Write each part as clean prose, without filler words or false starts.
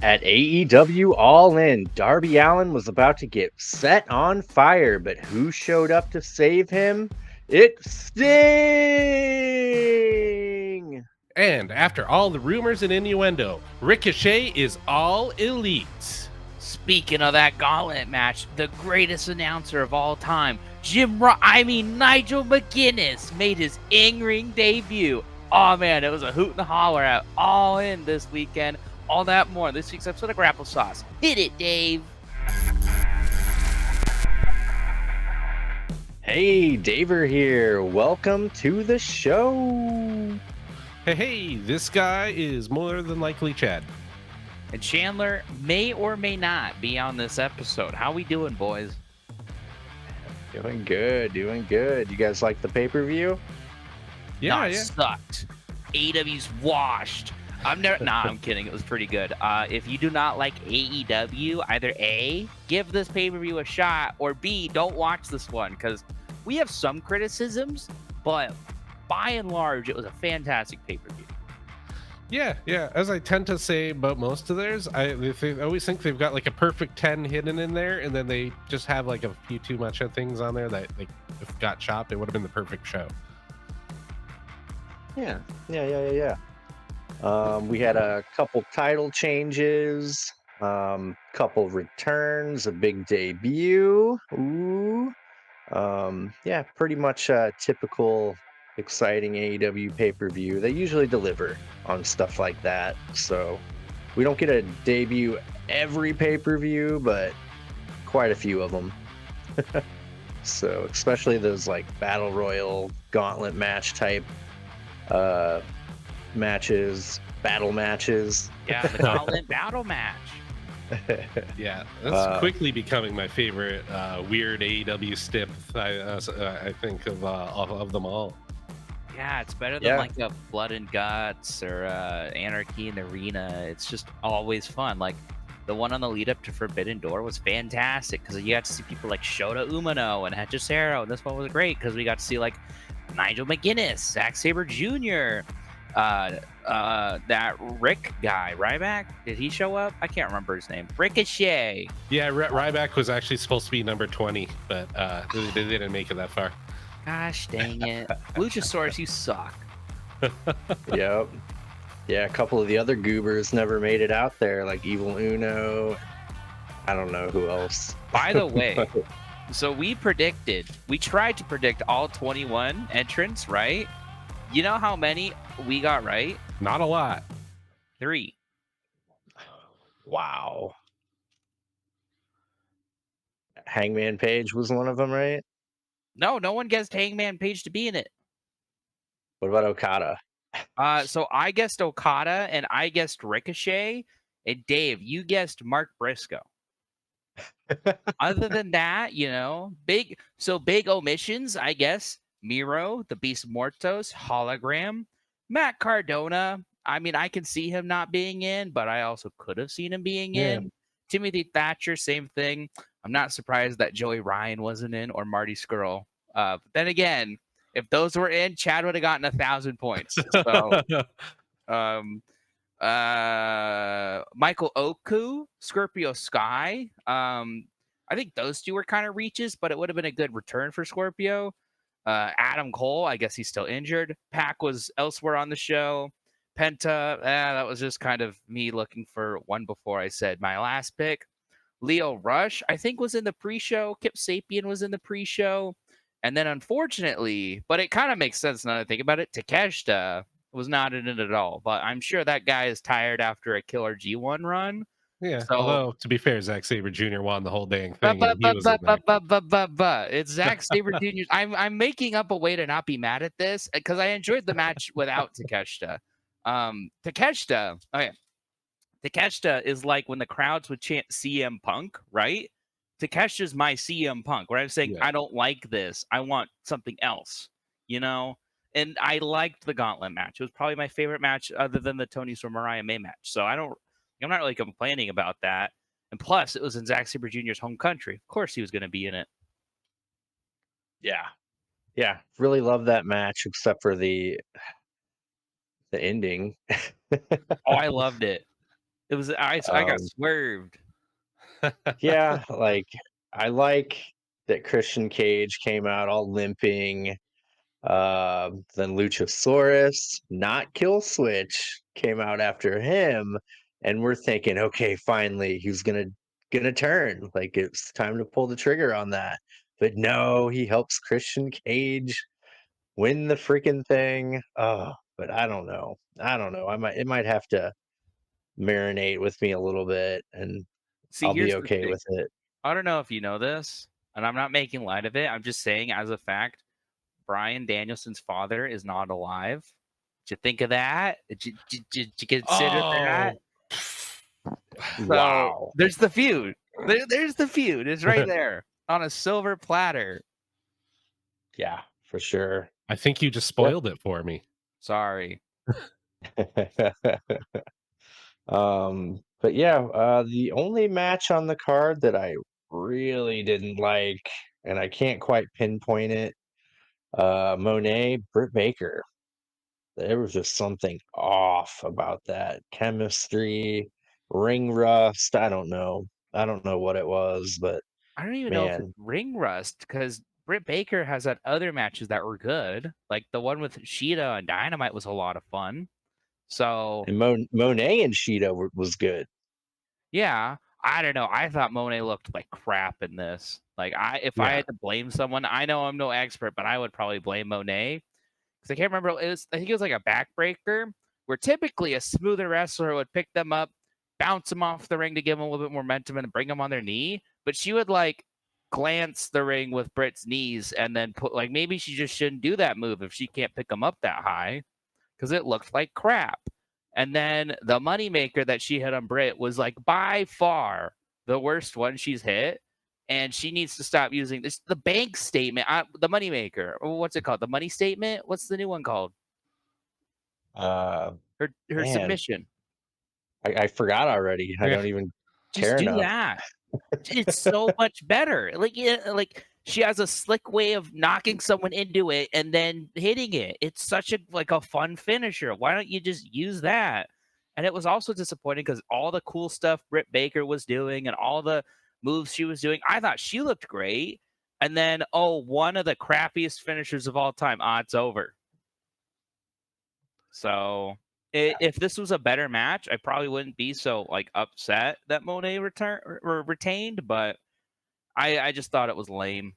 At AEW All In, Darby Allin was about to get set on fire, but who showed up to save him? It's Sting! And after all the rumors and innuendo, Ricochet is all elite. Speaking of that gauntlet match, the greatest announcer of all time, Nigel McGuinness made his in-ring debut. Oh man, it was a hoot and a holler at All In this weekend. All that more in this week's episode of Grapple Sauce. Hit it, Dave. Hey, Daver here. Welcome to the show. Hey, this guy is more than likely Chad. And Chandler may or may not be on this episode. How we doing, boys? Doing good. You guys like the pay-per-view? Yeah. Sucked. AEW's washed. I'm kidding. It was pretty good. If you do not like AEW, either A, give this pay-per-view a shot, or B, don't watch this one, because we have some criticisms, but by and large, it was a fantastic pay-per-view. Yeah. As I tend to say about most of theirs, I always think they've got like a perfect 10 hidden in there, and then they just have like a few too much of things on there that like if got chopped, it would have been the perfect show. Yeah. We had a couple title changes, couple returns, a big debut. Ooh. Pretty much a typical exciting AEW pay-per-view. They usually deliver on stuff like that. So we don't get a debut every pay-per-view, but quite a few of them. So especially those like battle royal gauntlet match type matches, battle matches. Yeah, the gauntlet battle match. Yeah, that's quickly becoming my favorite weird AEW stip. I think of them all. Yeah, it's better than like a Blood and Guts or Anarchy in the Arena. It's just always fun. Like the one on the lead up to Forbidden Door was fantastic because you got to see people like Shota Umino and Hechicero. And this one was great because we got to see like Nigel McGuinness, Zack Sabre Jr., that Rick guy, Ryback. Did he show up? I can't remember his name. Ricochet. Yeah, Ryback was actually supposed to be number 20, but they didn't make it that far. Gosh dang it. Luchasaurus, you suck. Yep. Yeah, a couple of the other goobers never made it out there, like Evil Uno. I don't know who else. By the way, so we tried to predict all 21 entrants, right? You know how many we got right? Not a lot. 3. Wow. Hangman Page was one of them, right? No one guessed Hangman Page to be in it. What about Okada? So I guessed Okada and I guessed Ricochet. And Dave, you guessed Mark Briscoe. Other than that, big omissions, I guess. Miro, the Beast Mortos, Hologram, Matt Cardona. I mean, I can see him not being in, but I also could have seen him being in. Timothy Thatcher, same thing. I'm not surprised that Joey Ryan wasn't in or Marty Scurll. But then again, if those were in, Chad would have gotten 1,000 points. So, Michael Oku, Scorpio Sky. I think those two were kind of reaches, but it would have been a good return for Scorpio. Adam Cole, I guess he's still injured. Pac was elsewhere on the show. Penta, that was just kind of me looking for one before I said my last pick. Leo Rush, I think, was in the pre-show. Kip Sapien was in the pre-show. And then unfortunately, but it kind of makes sense now that I think about it, Takeshita was not in it at all. But I'm sure that guy is tired after a killer G1 run. Yeah, so, although, to be fair, Zack Sabre Jr. won the whole dang thing. It's Zack Sabre Jr. I'm making up a way to not be mad at this because I enjoyed the match without Takeshita. Takeshita is like when the crowds would chant CM Punk, right? Takeshita's my CM Punk, where I'm saying, I don't like this. I want something else, And I liked the Gauntlet match. It was probably my favorite match other than the Tony Storm Mariah May match. So I'm not really complaining about that. And plus, it was in Zack Sabre Jr.'s home country. Of course he was going to be in it. Yeah. Really love that match, except for the ending. Oh, I loved it. It was I got Um, swerved. yeah, like I like that Christian Cage came out all limping. Then Luchasaurus, not Kill Switch, came out after him, and we're thinking, okay, finally he's gonna turn. Like it's time to pull the trigger on that. But no, he helps Christian Cage win the freaking thing. Oh, but I don't know. I don't know. It might have to marinate with me a little bit, and See, I'll be here's the okay thing. with it. I don't know if you know this, and I'm not making light of it. I'm just saying as a fact, Brian Danielson's father is not alive. Did you think of that? Did you consider that? Oh. So Wow. there's the feud. There's the feud. It's right there on a silver platter. Yeah, for sure. I think you just Yep. spoiled it for me. Sorry. But yeah, the only match on the card that I really didn't like, and I can't quite pinpoint it, Monet, Britt Baker. There was just something off about that chemistry, ring rust. I don't know. I don't know what it was, but I don't even know if it's man, ring rust because Britt Baker has had other matches that were good. Like the one with Sheeta and Dynamite was a lot of fun. So and Monet and Sheeta was good. yeah, I don't know. I thought Monet looked like crap in this. Like if I Yeah. had to blame someone, I know I'm no expert, but I would probably blame Monet because I can't remember. I think it was like a backbreaker where typically a smoother wrestler would pick them up, bounce them off the ring to give them a little bit more momentum and bring them on their knee. But she would like glance the ring with Britt's knees and then put like maybe she just shouldn't do that move if she can't pick them up that high because it looked like crap. And then the moneymaker that she hit on Britt was like by far the worst one she's hit. And she needs to stop using this. The bank statement, the moneymaker. What's it called? The money statement? What's the new one called? Uh, Her Man, submission. I forgot already. I Yeah. don't even Just care do enough. that. It's so much better. Like yeah, like she has a slick way of knocking someone into it and then hitting it. It's such a like a fun finisher. Why don't you just use that? And it was also disappointing because all the cool stuff Britt Baker was doing and all the moves she was doing, I thought she looked great. And then, oh, one of the crappiest finishers of all time. Ah, it's over. So if this was a better match, I probably wouldn't be so like upset that Monet or retained, but I just thought it was lame.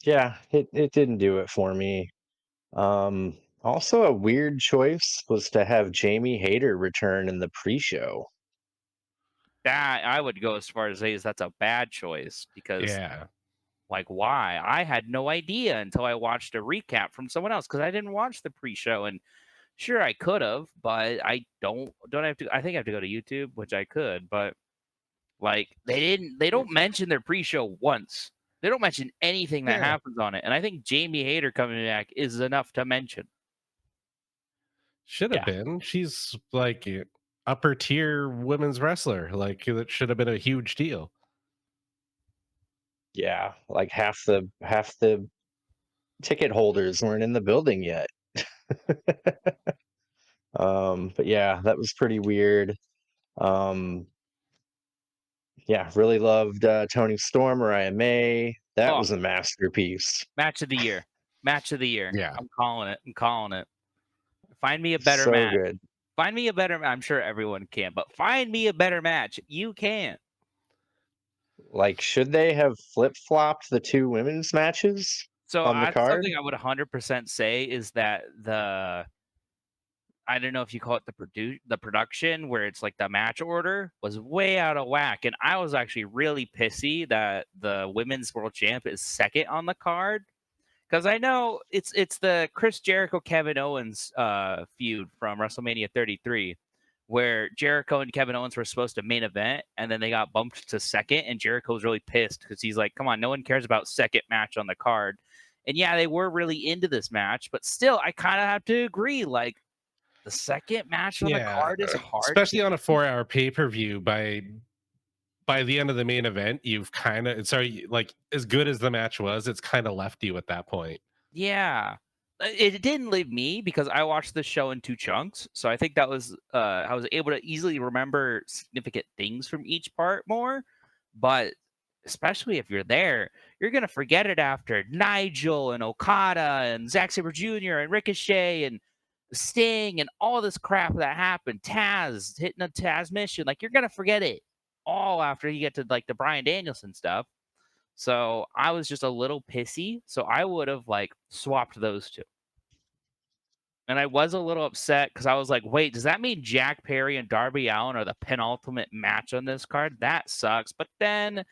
Yeah, it didn't do it for me. Also a weird choice was to have Jamie Hayter return in the pre-show. That I would go as far as say is that's a bad choice because Yeah. like why? I had no idea until I watched a recap from someone else because I didn't watch the pre-show and sure I could have, but I don't have to I think I have to go to YouTube, which I could, but like they don't mention their pre-show once. They don't mention anything that Yeah. happens on it. And I think Jamie Hayter coming back is enough to mention. Should have Yeah, been. She's like upper tier women's wrestler. Like that should have been a huge deal. yeah, like half the ticket holders weren't in the building yet. But yeah, that was pretty weird. Um, yeah, really loved Tony Storm, Mariah May. That Oh, was a masterpiece. match of the year. Match of the year. Yeah. I'm calling it. I'm calling it. Find me a better So match. good. Find me a better I'm sure everyone can, but find me a better match. You can. Like, should they have flip-flopped the two women's matches So on the that's card? something I would 100% say is that I don't know if you call it the production where it's like the match order was way out of whack, and I was actually really pissy that the women's world champ is second on the card because I know it's the Chris Jericho Kevin Owens feud from WrestleMania 33, where Jericho and Kevin Owens were supposed to main event, and then they got bumped to second, and Jericho was really pissed because he's like, "Come on, no one cares about second match on the card." And yeah, they were really into this match, but still, I kind of have to agree. Like the second match on the Yeah. card is hard to Especially on a 4-hour pay-per-view by the end of the main event, you've kind of sorry, like as good as the match was, it's kind of left you at that point. yeah. it didn't leave me because I watched the show in 2 chunks, so I think that was, I was able to easily remember significant things from each part more, but especially if you're there, you're gonna forget it after Nigel and Okada and Zack Sabre Jr. and Ricochet and Sting and all this crap that happened, Taz hitting a Taz mission, like, you're gonna forget it all after you get to, like, the Bryan Danielson stuff. So, I was just a little pissy, so I would've, like, swapped those 2. And I was a little upset because I was like, wait, does that mean Jack Perry and Darby Allin are the penultimate match on this card? That sucks. But then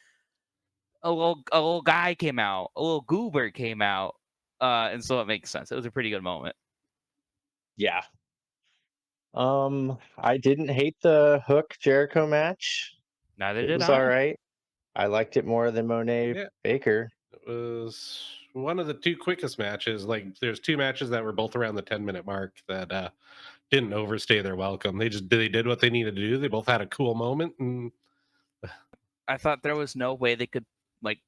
a little guy came out, a little goober came out, and so it makes sense. It was a pretty good moment. Yeah. I didn't hate the Hook Jericho match. Neither It did was I. all right. I liked it more than Monet Yeah, Baker. it was one of the 2 quickest matches. Like, there's 2 matches that were both around the 10-minute mark that didn't overstay their welcome. They did what they needed to do. They both had a cool moment, and I thought there was no way they could like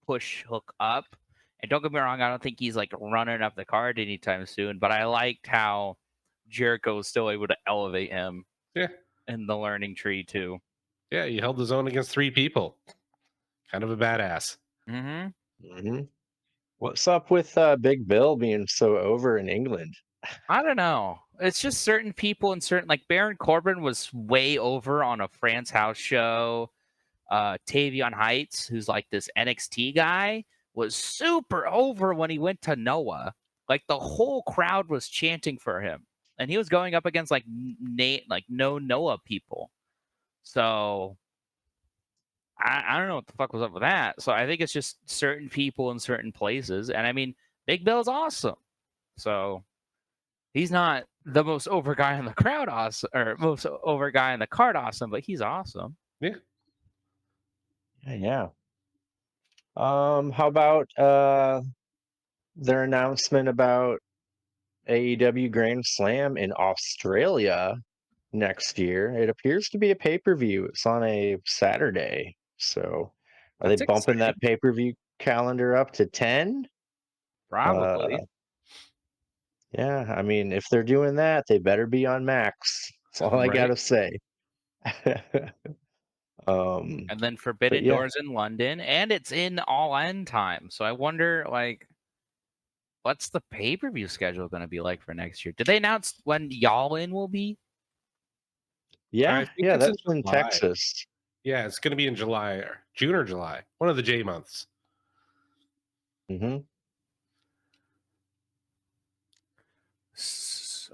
push Hook up. And don't get me wrong, I don't think he's like running up the card anytime soon. But I liked how Jericho was still able to elevate him yeah, in the learning tree too. yeah, he held his own against 3 people. Kind of a badass. Mm-hmm. Hmm. What's up with Big Bill being so over in England? I don't know. It's just certain people and certain like Baron Corbin was way over on a France House show. Tavion Heights, who's like this NXT guy, was super over when he went to Noah. Like the whole crowd was chanting for him, and he was going up against like like no Noah people. So I don't know what the fuck was up with that. So I think it's just certain people in certain places, and I mean Big Bill's awesome. So he's not the most over guy in the crowd awesome or most over guy in the card awesome, but he's awesome. Yeah. Yeah, yeah. How about their announcement about AEW Grand Slam in Australia next year? It appears to be a pay-per-view. It's on a Saturday. So are they That's bumping exciting. that pay-per-view calendar up to 10? Uh, Probably. yeah, I mean, if they're doing that, they better be on Max. That's all I Right. gotta say. Um, And then but Forbidden yeah, Doors in London, and it's in All In time. So I wonder, like, what's the pay per view schedule going to be like for next year? Did they announce when Y'all In will be? I yeah, think yeah, it's in that's in July. Texas. Yeah, it's going to be in July or June or July. One of the J months. Hmm.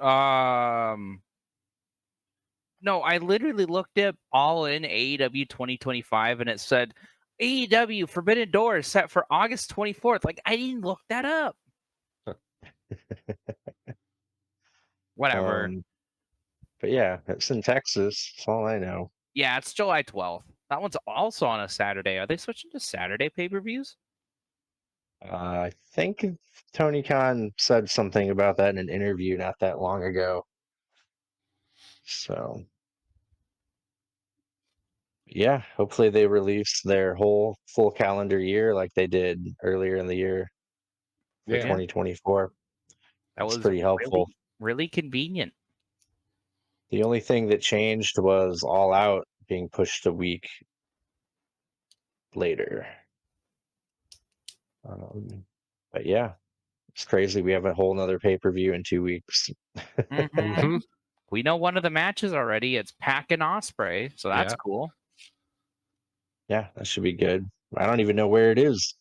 Um, no, I literally looked up All In AEW 2025, and it said AEW Forbidden Doors set for August 24th. Like I didn't look that up. Whatever. Um, but yeah, it's in Texas. That's all I know. Yeah, it's July 12th. That one's also on a Saturday. Are they switching to Saturday pay per views? I think Tony Khan said something about that in an interview not that long ago. So yeah, hopefully they release their whole full calendar year like they did earlier in the year for Yeah. Yeah, 2024. that That's was pretty helpful. really, really convenient. The only thing that changed was All Out being pushed a week later. But yeah, it's crazy. We have a whole nother pay-per-view in 2 weeks. Hmm. Hmm. We know one of the matches already. It's Pack and Osprey, so that's Yeah. cool. Yeah, that should be good. I don't even know where it is,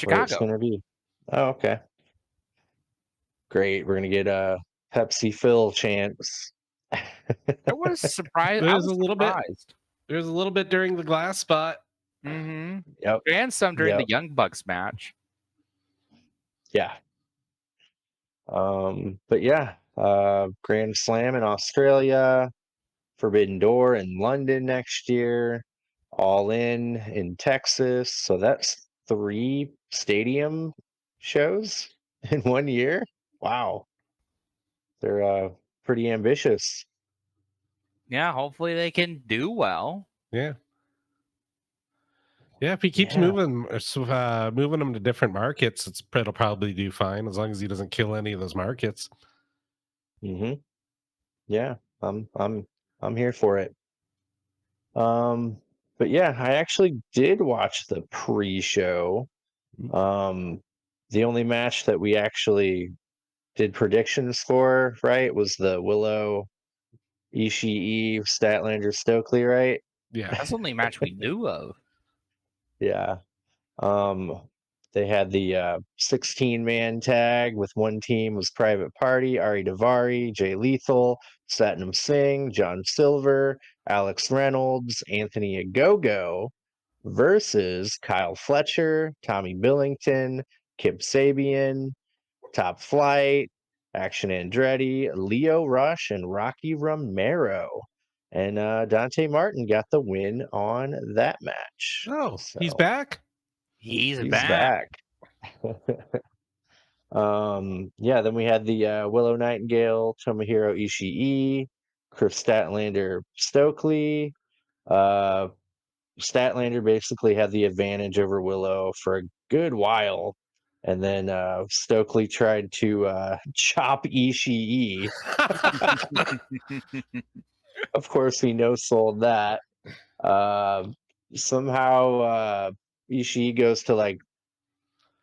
where it's Chicago. going to be. Oh, okay. Great. We're going to get a Pepsi Phil chance. I was surprised. I There's was a little bit. surprised. There's a little bit during the glass spot. Hmm. Yep. And some during Yep. the Young Bucks match. Yeah. But yeah, Grand Slam in Australia, Forbidden Door in London next year, All in Texas. So that's 3 stadium shows in 1 year. Wow. They're pretty ambitious. Yeah, hopefully they can do well. Yeah. Yeah, if he keeps Yeah. moving them to different markets, it'll probably do fine as long as he doesn't kill any of those markets. Hmm. Yeah. I'm here for it. Um, but yeah, I actually did watch the pre-show. Um, the only match that we actually did predictions for, right, was the Willow Ishii Statlander Stokely, right? Yeah. That's the only match we knew of. Yeah. Um, they had the 16-man tag with one team was Private Party, Ari Davari, Jay Lethal, Satnam Singh, John Silver, Alex Reynolds, Anthony Agogo versus Kyle Fletcher, Tommy Billington, Kip Sabian, Top Flight, Action Andretti, Leo Rush, and Rocky Romero. And Dante Martin got the win on that match. Oh, he's So back? He's he's back. back. Yeah, then we had the Willow Nightingale, Tomohiro Ishii, Chris Statlander Stokely. Uh, Statlander basically had the advantage over Willow for a good while. And then Stokely tried to chop Ishii. Of course, we no sold that. Uh, somehow Ishii goes to like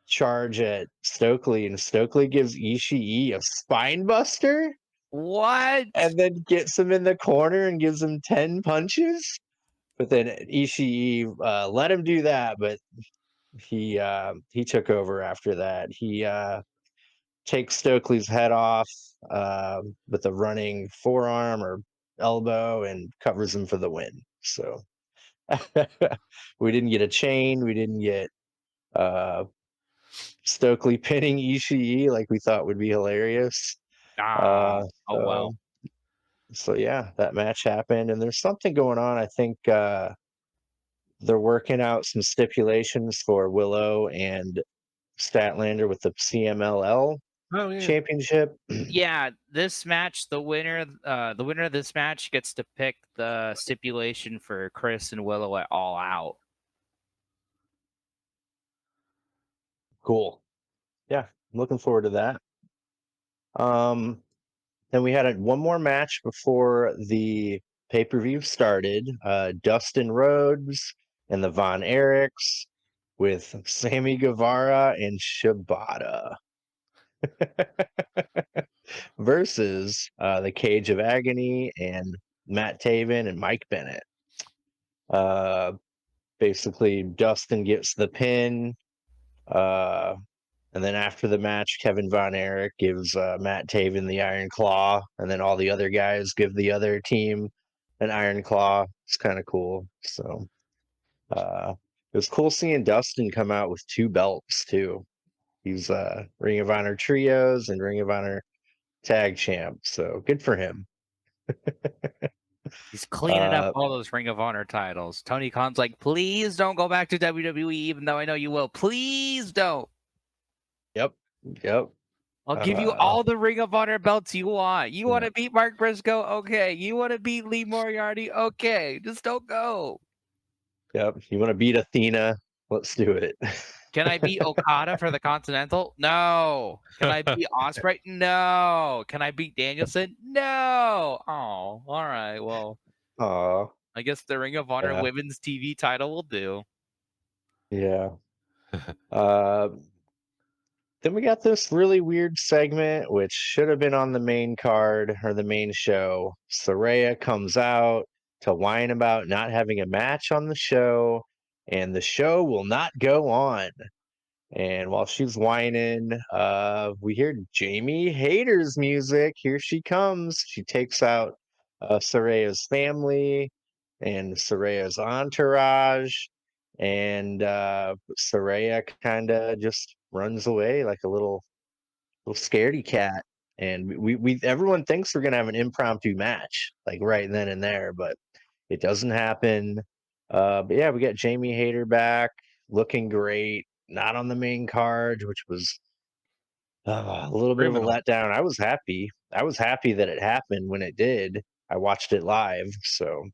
charge at Stokely, and Stokely gives Ishii a spine buster What? and then gets him in the corner and gives him 10 punches. But then Ishii let him do that, but he took over after that. He takes Stokely's head off with a running forearm or elbow and covers him for the win. So we didn't get a chain. We didn't get uh, Stokely pinning Ishii like we thought would be hilarious. Ah, Uh, oh so, well. so yeah, that match happened, and there's something going on. I think they're working out some stipulations for Willow and Statlander with the CMLL Oh, yeah. championship. Yeah, this match, the winner of this match gets to pick the stipulation for Chris and Willow at All Out. Cool. Yeah, I'm looking forward to that. Um, then we had one more match before the pay-per-view started. Dustin Rhodes and the Von Erichs with Sammy Guevara and Shibata versus the Cage of Agony and Matt Taven and Mike Bennett. Uh, basically, Dustin gets the pin. Uh, And then after the match, Kevin Von Erich gives Matt Taven the Iron Claw, and then all the other guys give the other team an Iron Claw. It's kind of cool. So it was cool seeing Dustin come out with 2 belts too. He's Ring of Honor Trios and Ring of Honor Tag Champ. So good for him. He's cleaning up Uh, all those Ring of Honor titles. Tony Khan's like, please don't go back to WWE, even though I know you will. Please don't. yep, yep. I'll give you Uh, all the Ring of Honor belts you want. You want yeah, to beat Mark Briscoe? Okay. You want to beat Lee Moriarty? Okay. Just don't go. yep. You want to beat Athena? Let's do it. Can I beat Okada for the Continental? No. Can I beat Ospreay? No. Can I beat Danielson? No. Oh, all right. Well, Aw, I guess the Ring of Honor yeah, Women's TV title will do. yeah. Uh, Then we got this really weird segment, which should have been on the main card or the main show. Saraya comes out to whine about not having a match on the show, and the show will not go on. And while she's whining, we hear Jamie Hayter's music. Here she comes. She takes out Saraya's family and Saraya's entourage, and Saraya kind of just runs away like a little scaredy cat. And we everyone thinks we're gonna have an impromptu match, like right then and there, but it doesn't happen. But yeah, we got Jamie Hayter back, looking great. Not on the main card, which was a little bit of a Criminal. letdown. I was happy. I was happy that it happened when it did. I watched it live, so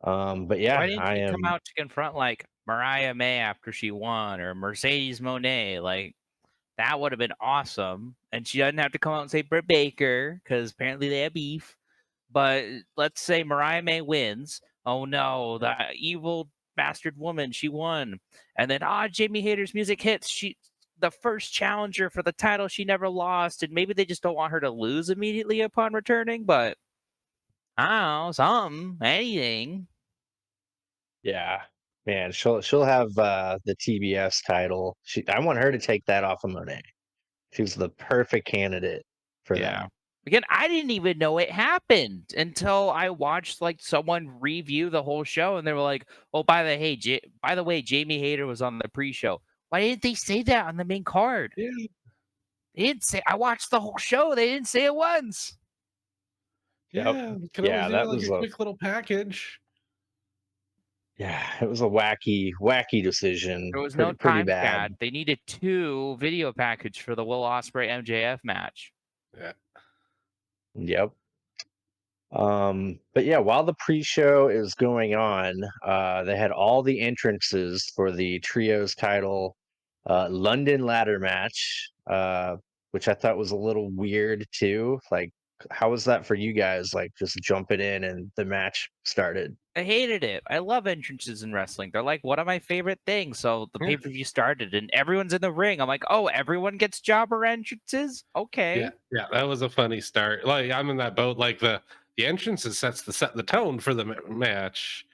But yeah, Why didn't I she come am. out to confront like Mariah May after she won or Mercedes Monet? Like that would have been awesome. And she doesn't have to come out and say Britt Baker because apparently they have beef. But let's say Mariah May wins. Oh no, the evil bastard woman, she won. And then Jamie Hayter's music hits. She the first challenger for the title she never lost. And maybe they just don't want her to lose immediately upon returning, but I don't know, something, anything. Yeah, man, she'll have the TBS title. I want her to take that off of Monet. She's the perfect candidate for Yeah. that. Again, I didn't even know it happened until I watched like someone review the whole show, and they were like, "Oh, by the way, Jamie Hayter was on the pre-show." Why didn't they say that on the main card? Yeah, They didn't say. I watched the whole show. They didn't say it once. Yep. yeah. You can always Yeah, do that like was a a quick little package. yeah, it was a wacky decision. There was no Pretty time bad. chat. They needed 2 video package for the Will Ospreay MJF match. Yeah, Yep. But yeah, while the pre-show is going on, they had all the entrances for the trios title London ladder match, which I thought was a little weird too. Like, how was that for you guys? Like, just jumping in and the match started. I hated it. I love entrances in wrestling. They're like one of my favorite things. So the yeah, pay-per-view started and everyone's in the ring. I'm like, oh, everyone gets jobber entrances? yeah, Okay. yeah. That was a funny start. Like I'm in that boat. Like the entrances set the tone for the match.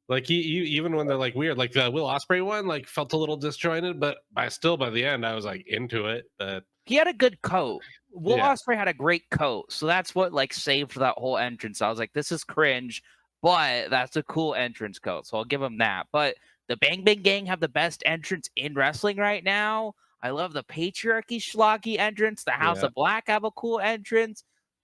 Like even when they're like weird, like the Will Osprey one, like felt a little disjointed, but by the end, I was like into it. But He had a good coat. Will yeah, Ospreay had a great coat. So that's what like saved that whole entrance. I was like, this is cringe, but that's a cool entrance coat. So I'll give him that. But the Bang Bang Gang have the best entrance in wrestling right now. I love the patriarchy schlocky entrance. The House yeah, of Black have a cool entrance.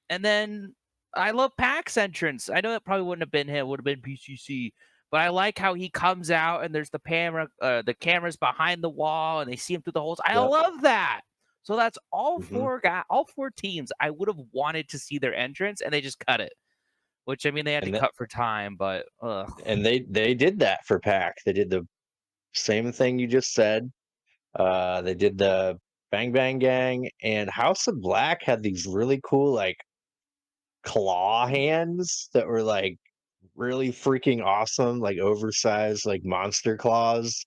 And then I love Pac's entrance. I know it probably wouldn't have been him, it would have been PCC. But I like how he comes out and there's the cameras behind the wall and they see him through the holes. I Yep. love that. So that's Hmm. all 4 teams. I would have wanted to see their entrance, and they just cut it. Which I mean, they had to And that cut for time, but ugh. and they did that for Pac. They did the same thing you just said. They did the Bang Bang Gang, and House of Black had these really cool like claw hands that were like really freaking awesome, like oversized, like monster claws.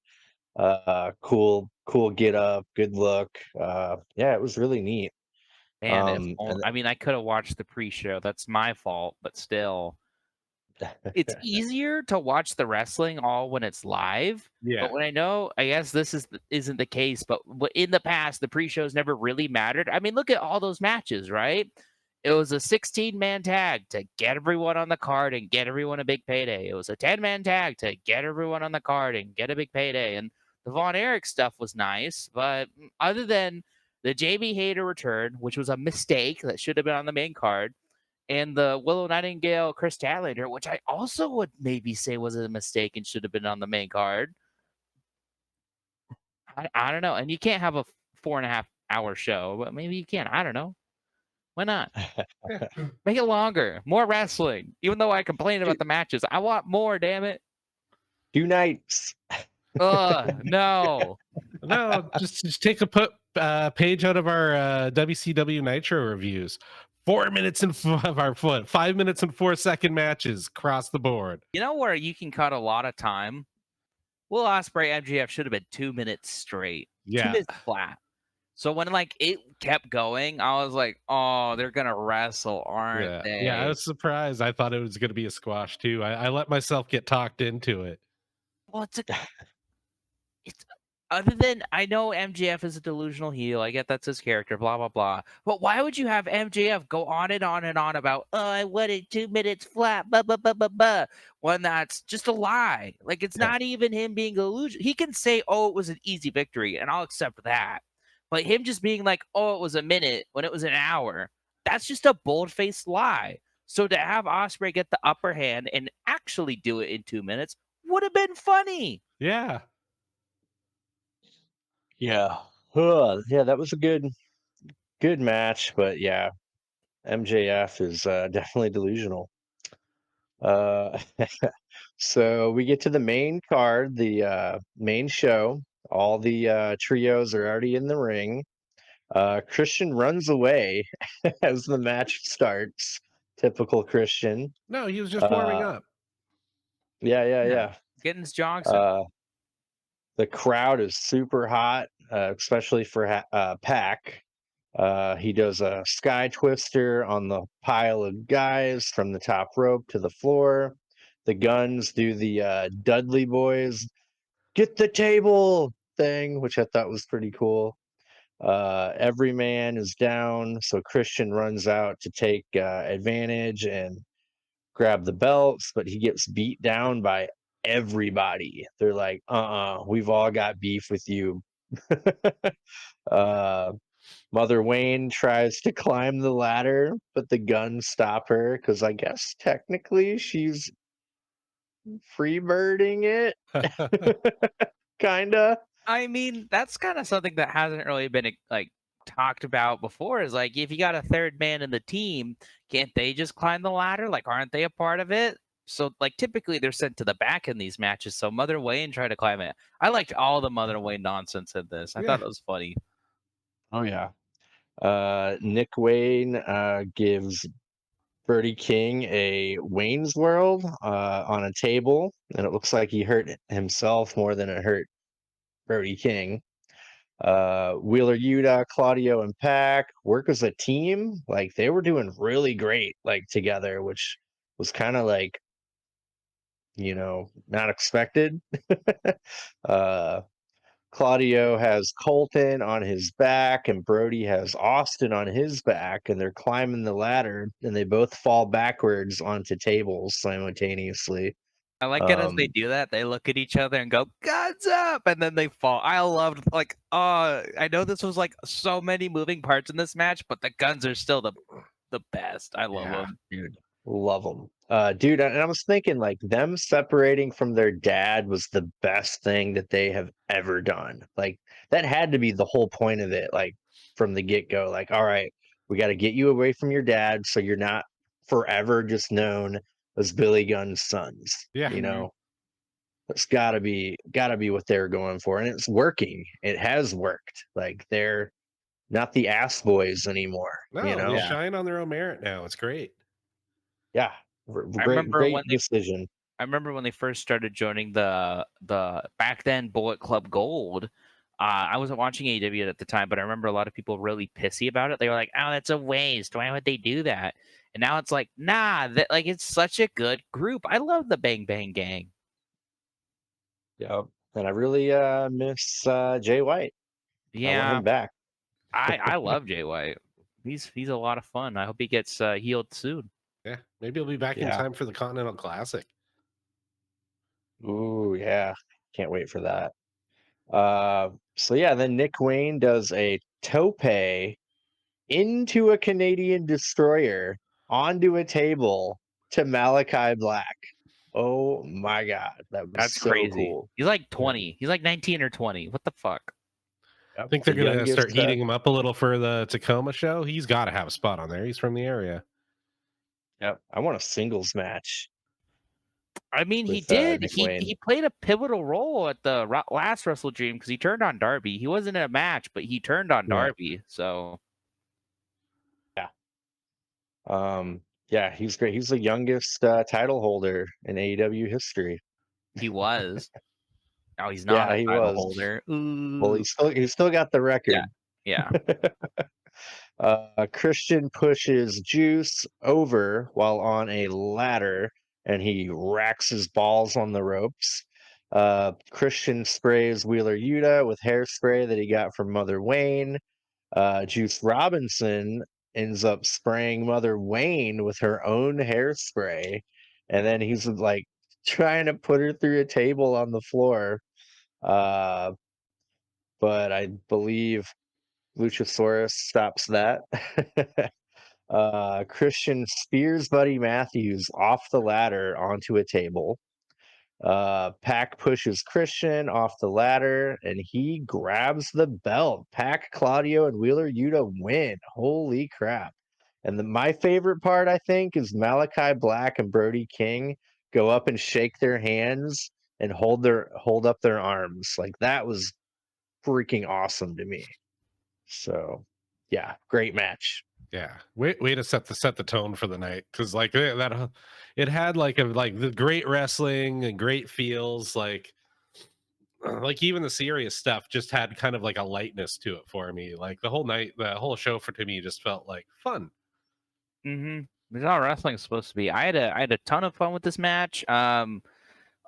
Cool get up, good look. Yeah, it was really neat. Man, And I mean, I could have watched the pre-show. That's my fault, but still, it's easier to watch the wrestling all when it's live. But yeah, when I know, I guess isn't the case. But in the past, the pre-shows never really mattered. I mean, look at all those matches, right? It was a 16-man tag to get everyone on the card and get everyone a big payday. It was a 10-man tag to get everyone on the card and get a big payday. And the Von Erich stuff was nice, but other than the Jamie Hayter return, which was a mistake that should have been on the main card, and the Willow Nightingale Chris Statlander, which I also would maybe say was a mistake and should have been on the main card. I don't know. And you can't have a 4.5 hour show, but maybe you can. I don't know. Why not? yeah. Make it longer. More wrestling. Even though I complain about two, the matches, I want more, damn it. 2 nights. Ugh, no. No, just take a page out of our WCW Nitro reviews. 4 minutes of our foot, 5 minutes and 4 second matches across the board. You know where you can cut a lot of time? Will Ospreay MGF should have been 2 minutes straight. Two Yeah, minutes flat. So when like it kept going, I was like, "Oh, they're gonna wrestle, aren't yeah. I they?" was surprised. I thought it was going to be a squash too. I let myself get talked into it. Well, it's other than I know MJF is a delusional heel. I get that's his character, blah blah blah. But why would you have MJF go on and on and on about I wanted 2 minutes flat, blah blah blah blah blah, when that's just a lie? Like it's not even him being delusional. He can say, "Oh, it was an easy victory," and I'll accept that. But him just being like, "Oh, it was a minute" when it was an hour, that's just a bold-faced lie. So to have Osprey get the upper hand and actually do it in 2 minutes would have been funny. Yeah, Yeah. Yeah, that was a good match, but yeah, MJF is definitely delusional. Uh So we get to the main card, the main show. All the trios are already in the ring. Christian runs away as the match starts. Typical Christian. No, he was just warming Uh, up. yeah, yeah, Yeah, yeah. getting his jogs in. Uh, the crowd is super hot, especially for Pac. He does a sky twister on the pile of guys from the top rope to the floor. The Guns do the Dudley Boys get the table thing, which I thought was pretty cool. Every man is down, so Christian runs out to take advantage and grab the belts, but he gets beat down by everybody. They're like, we've all got beef with you. uh, Mother Wayne tries to climb the ladder, but the Guns stop her because I guess technically she's freebirding it, kinda. I mean, that's kind of something that hasn't really been like talked about before. Is like if you got a third man in the team, can't they just climb the ladder? Like, aren't they a part of it? So, like, typically they're sent to the back in these matches. So Mother Wayne tried to climb it. I liked all the Mother Wayne nonsense in this. I Yeah. thought it was funny. Oh yeah. Nick Wayne gives Brody King a Wayne's World on a table, and it looks like he hurt himself more than it hurt Brody King. Wheeler Yuta, Claudio, and Pac work as a team. Like they were doing really great, like together, which was kind of like, not expected. uh, Claudio has Colton on his back, and Brody has Austin on his back, and they're climbing the ladder, and they both fall backwards onto tables simultaneously. I like it as they Um, do that. They look at each other and go, "Guns up!" and then they fall. I loved like, I know this was like so many moving parts in this match, but the guns are still the best. I love yeah, them. dude, love them. Dude, and I was thinking like them separating from their dad was the best thing that they have ever done. Like that had to be the whole point of it, like from the get go. Like, all right, we got to get you away from your dad so you're not forever just known as Billy Gunn's sons. Yeah. That's gotta be what they're going for, and it's working. It has worked. Like they're not the ass boys anymore. No, they Yeah. shine on their own merit now. It's great. Yeah, I great, remember when great decision. they first started joining the back then Bullet Club Gold. I wasn't watching AEW at the time, but I remember a lot of people really pissy about it. They were like, "Oh, that's a waste. Why would they do that?" And now it's like, nah, that like it's such a good group. I love the Bang Bang Gang. Yep, and I really miss Jay White. I want Yeah, him back. I love Jay White. He's a lot of fun. I hope he gets healed soon. Yeah. Maybe he'll be back in Yeah. time for the Continental Classic. Ooh, yeah. Can't wait for that. So yeah, then Nick Wayne does a tope into a Canadian destroyer onto a table to Malachi Black. Oh my god, that was That's so crazy. cool. He's like Yeah. 20. He's like 19 or 20. What the fuck? I Yep, think the they're gonna start youngest. heating him up a little for the Tacoma show. He's got to have a spot on there. He's from the area. Yep, I want a singles match I mean, he with did. Nick He Wayne. he played a pivotal role at the last Wrestle Dream because he turned on Darby. He wasn't in a match, but he turned on Yeah. Darby. So Yeah. Yeah, he's great. He's the youngest title holder in AEW history. he was. Now he's not Yeah, a he title was. holder. Well, Ooh. he's still got the Yeah. record. Yeah. Christian pushes Juice over while on a ladder, and he racks his balls on the ropes. Christian sprays Wheeler Yuta with hairspray that he got from Mother Wayne. Juice Robinson ends up spraying Mother Wayne with her own hairspray, and then he's like trying to put her through a table on the floor. Uh, but I believe Luchasaurus stops that. Christian spears Buddy Matthews off the ladder onto a table. Pac pushes Christian off the ladder and he grabs the belt. Pac, Claudio, and Wheeler Yuta win. Holy crap. And my favorite part, I think, is Malachi Black and Brody King go up and shake their hands and hold up their arms. Like that was freaking awesome to me. So, yeah, great match. Yeah, way to set the tone for the night, because like it had like the great wrestling and great feels, like even the serious stuff just had kind of like a lightness to it for me. Like the whole night, the whole show for to me just felt like fun. Mm-hmm. There's how wrestling's supposed to be. I had a ton of fun with this match. I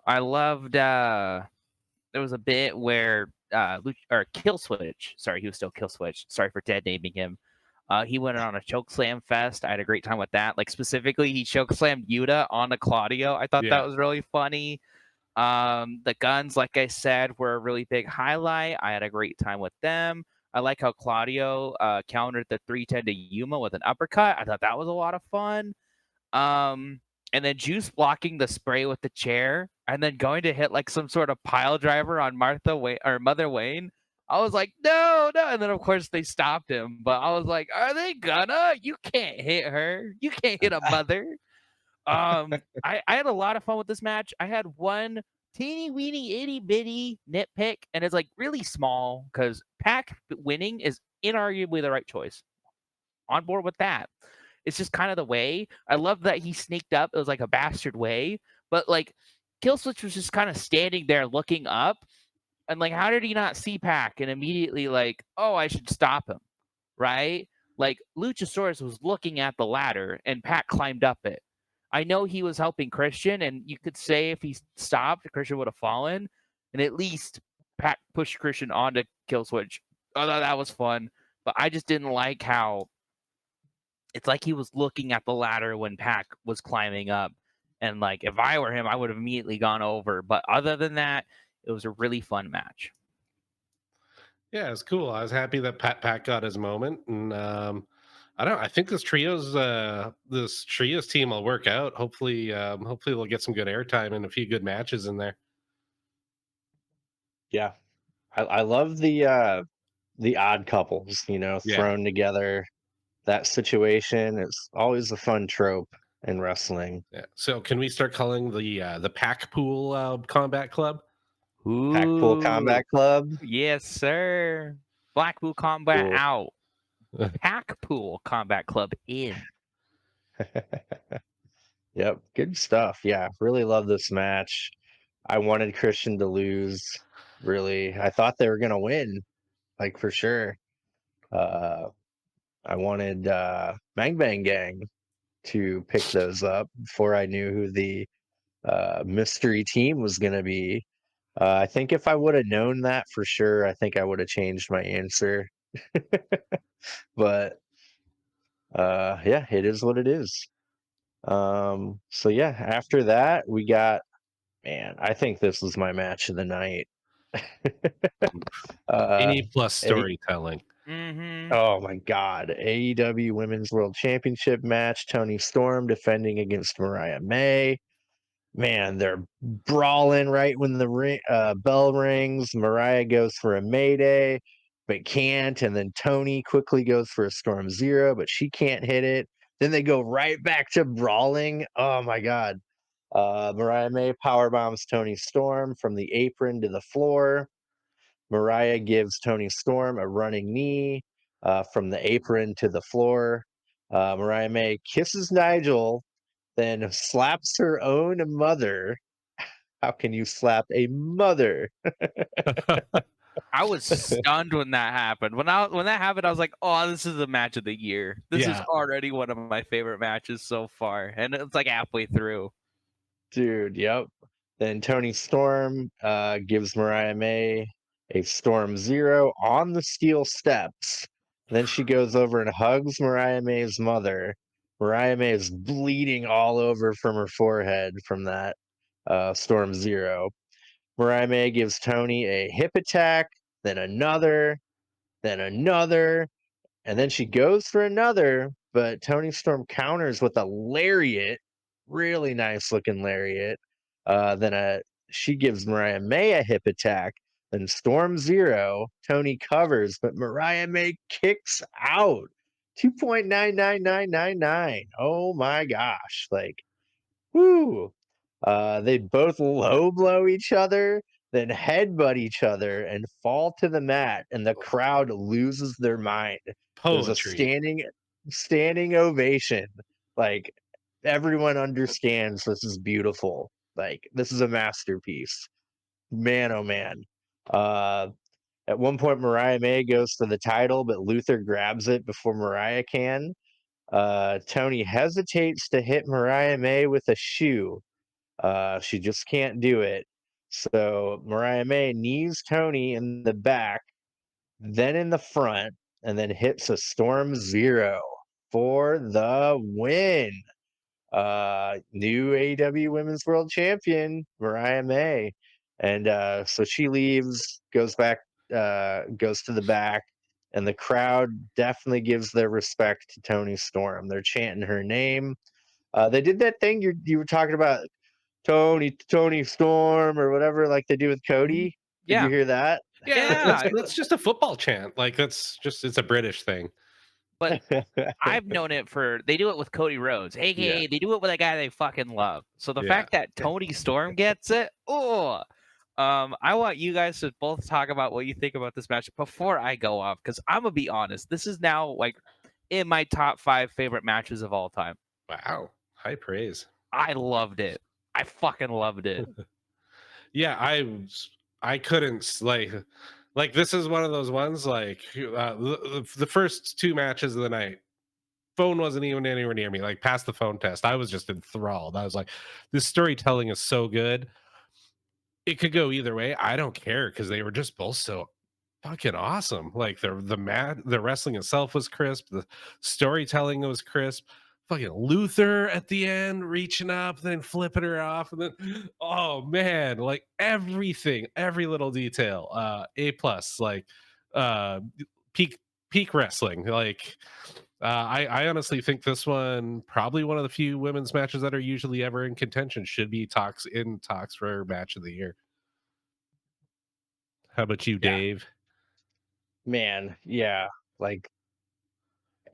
loved there was a bit where or Kill Switch. Sorry, he was still Kill Switch. Sorry for dead naming him. He went on a choke slam fest. I had a great time with that. Like specifically, he choke slammed Yuta onto Claudio. I thought that Yeah, was really funny. The guns, like I said, were a really big highlight. I had a great time with them. I like how Claudio countered the 310 to Yuma with an uppercut. I thought that was a lot of fun. Um, and then Juice blocking the spray with the chair and then going to hit like some sort of pile driver on Martha Wayne or Mother Wayne. I was like, no, no. And then of course they stopped him. But I was like, are they gonna? You can't hit her. You can't hit a mother. I had a lot of fun with this match. I had one teeny weeny itty bitty nitpick, and it's like really small because Pac winning is inarguably the right choice. On board with that. It's just kind of the way. I love that he sneaked up. It was like a bastard way, but like Killswitch was just kind of standing there looking up, and like, how did he not see Pac and immediately like, oh, I should stop him, right? Like Luchasaurus was looking at the ladder, and Pac climbed up it. I know he was helping Christian, and you could say if he stopped, Christian would have fallen, and at least Pac pushed Christian onto Killswitch. Although that was fun, but I just didn't like how it's like he was looking at the ladder when Pac was climbing up. And like if I were him, I would have immediately gone over. But other than that, it was a really fun match. yeah, it's cool. I was happy that Pat got his moment, and I don't. I think this trios team will work out. Hopefully they'll get some good airtime and a few good matches in there. Yeah. I love the odd couples, Yeah. thrown together. That situation is always a fun trope in wrestling. Yeah. So can we start calling the Pack Pool Combat Club? Packpool Ooh, Combat Club. yes, sir. Blackpool Combat Cool. out. Packpool Combat Club in. Yep, good stuff. Yeah, really love this match. I wanted Christian to lose, really. I thought they were gonna win, like for sure. Uh I wanted Bang Bang Gang to pick those up before I knew who the mystery team was gonna be. I think if I would have known that for sure, I think I would have changed my answer. But yeah, it is what it is. So yeah, after that we got, man, I think this was my match of the night. uh A+ A- storytelling. Mm-hmm. oh my god, AEW Women's World Championship match, Tony Storm defending against Mariah May. Man, they're brawling right when the bell rings. Mariah goes for a mayday, but can't. And then Tony quickly goes for a Storm Zero, but she can't hit it. Then they go right back to brawling. Oh my God. Mariah May power bombs Tony Storm from the apron to the floor. Mariah gives Tony Storm a running knee from the apron to the floor. Mariah May kisses Nigel, then slaps her own mother. How can you slap a mother? I was stunned when that happened. When that happened, I was like, "Oh, this is the match of the year. This is Yeah. already one of my favorite matches so far." And it's like halfway through. Dude, yep. Then Tony Storm gives Mariah May a Storm Zero on the steel steps. Then she goes over and hugs Mariah May's mother. Mariah May is bleeding all over from her forehead from that Storm Zero. Mariah May gives Tony a hip attack, then another, then another, and then she goes for another, but Tony Storm counters with a lariat, really nice looking lariat. Then she gives Mariah May a hip attack. Then Storm Zero, Tony covers, but Mariah May kicks out. 2.99999. Oh my gosh. Like, whoo. They both low blow each other, then headbutt each other and fall to the mat, and the crowd loses their mind. There's a Poetry. standing ovation. Like everyone understands this is beautiful. Like this is a masterpiece. Man, oh man. Uh, at one point, Mariah May goes for the title, but Luther grabs it before Mariah can. Tony hesitates to hit Mariah May with a shoe. She just can't do it. So Mariah May knees Tony in the back, then in the front, and then hits a Storm Zero for the win. New AEW Women's World Champion, Mariah May. And so she leaves, goes back, goes to the back, and the crowd definitely gives their respect to Tony Storm. They're chanting her name. They did that thing you were talking about, Tony Storm or whatever, like they do with Mhm. Cody. Did you Yeah. hear that? Yeah, Yeah. that's just a football chant. Like it's a British thing. But I've known it for they do it with Cody Rhodes, Yeah, aka they do it with a guy they fucking love. So the yeah. fact that Tony Storm gets it, oh, I want you guys to both talk about what you think about this match before I go off, because I'm gonna be honest, this is now like in my top 5 favorite matches of all time. Wow, high praise. I loved it. I fucking loved it. Yeah, I couldn't like this is one of those ones like the first two matches of the night. Phone wasn't even anywhere near me. Like past the phone test, I was just enthralled. I was like, this storytelling is so good. It could go either way. I don't care because they were just both so fucking awesome. Like the wrestling itself was crisp. The storytelling was crisp. Fucking Luther at the end reaching up, then flipping her off, and then oh man, like everything, every little detail. A plus, like uh peak wrestling. Like I honestly think this one probably one of the few women's matches that are usually ever in contention should be talks for match of the year. How about you, Yeah, Dave? man, yeah. Like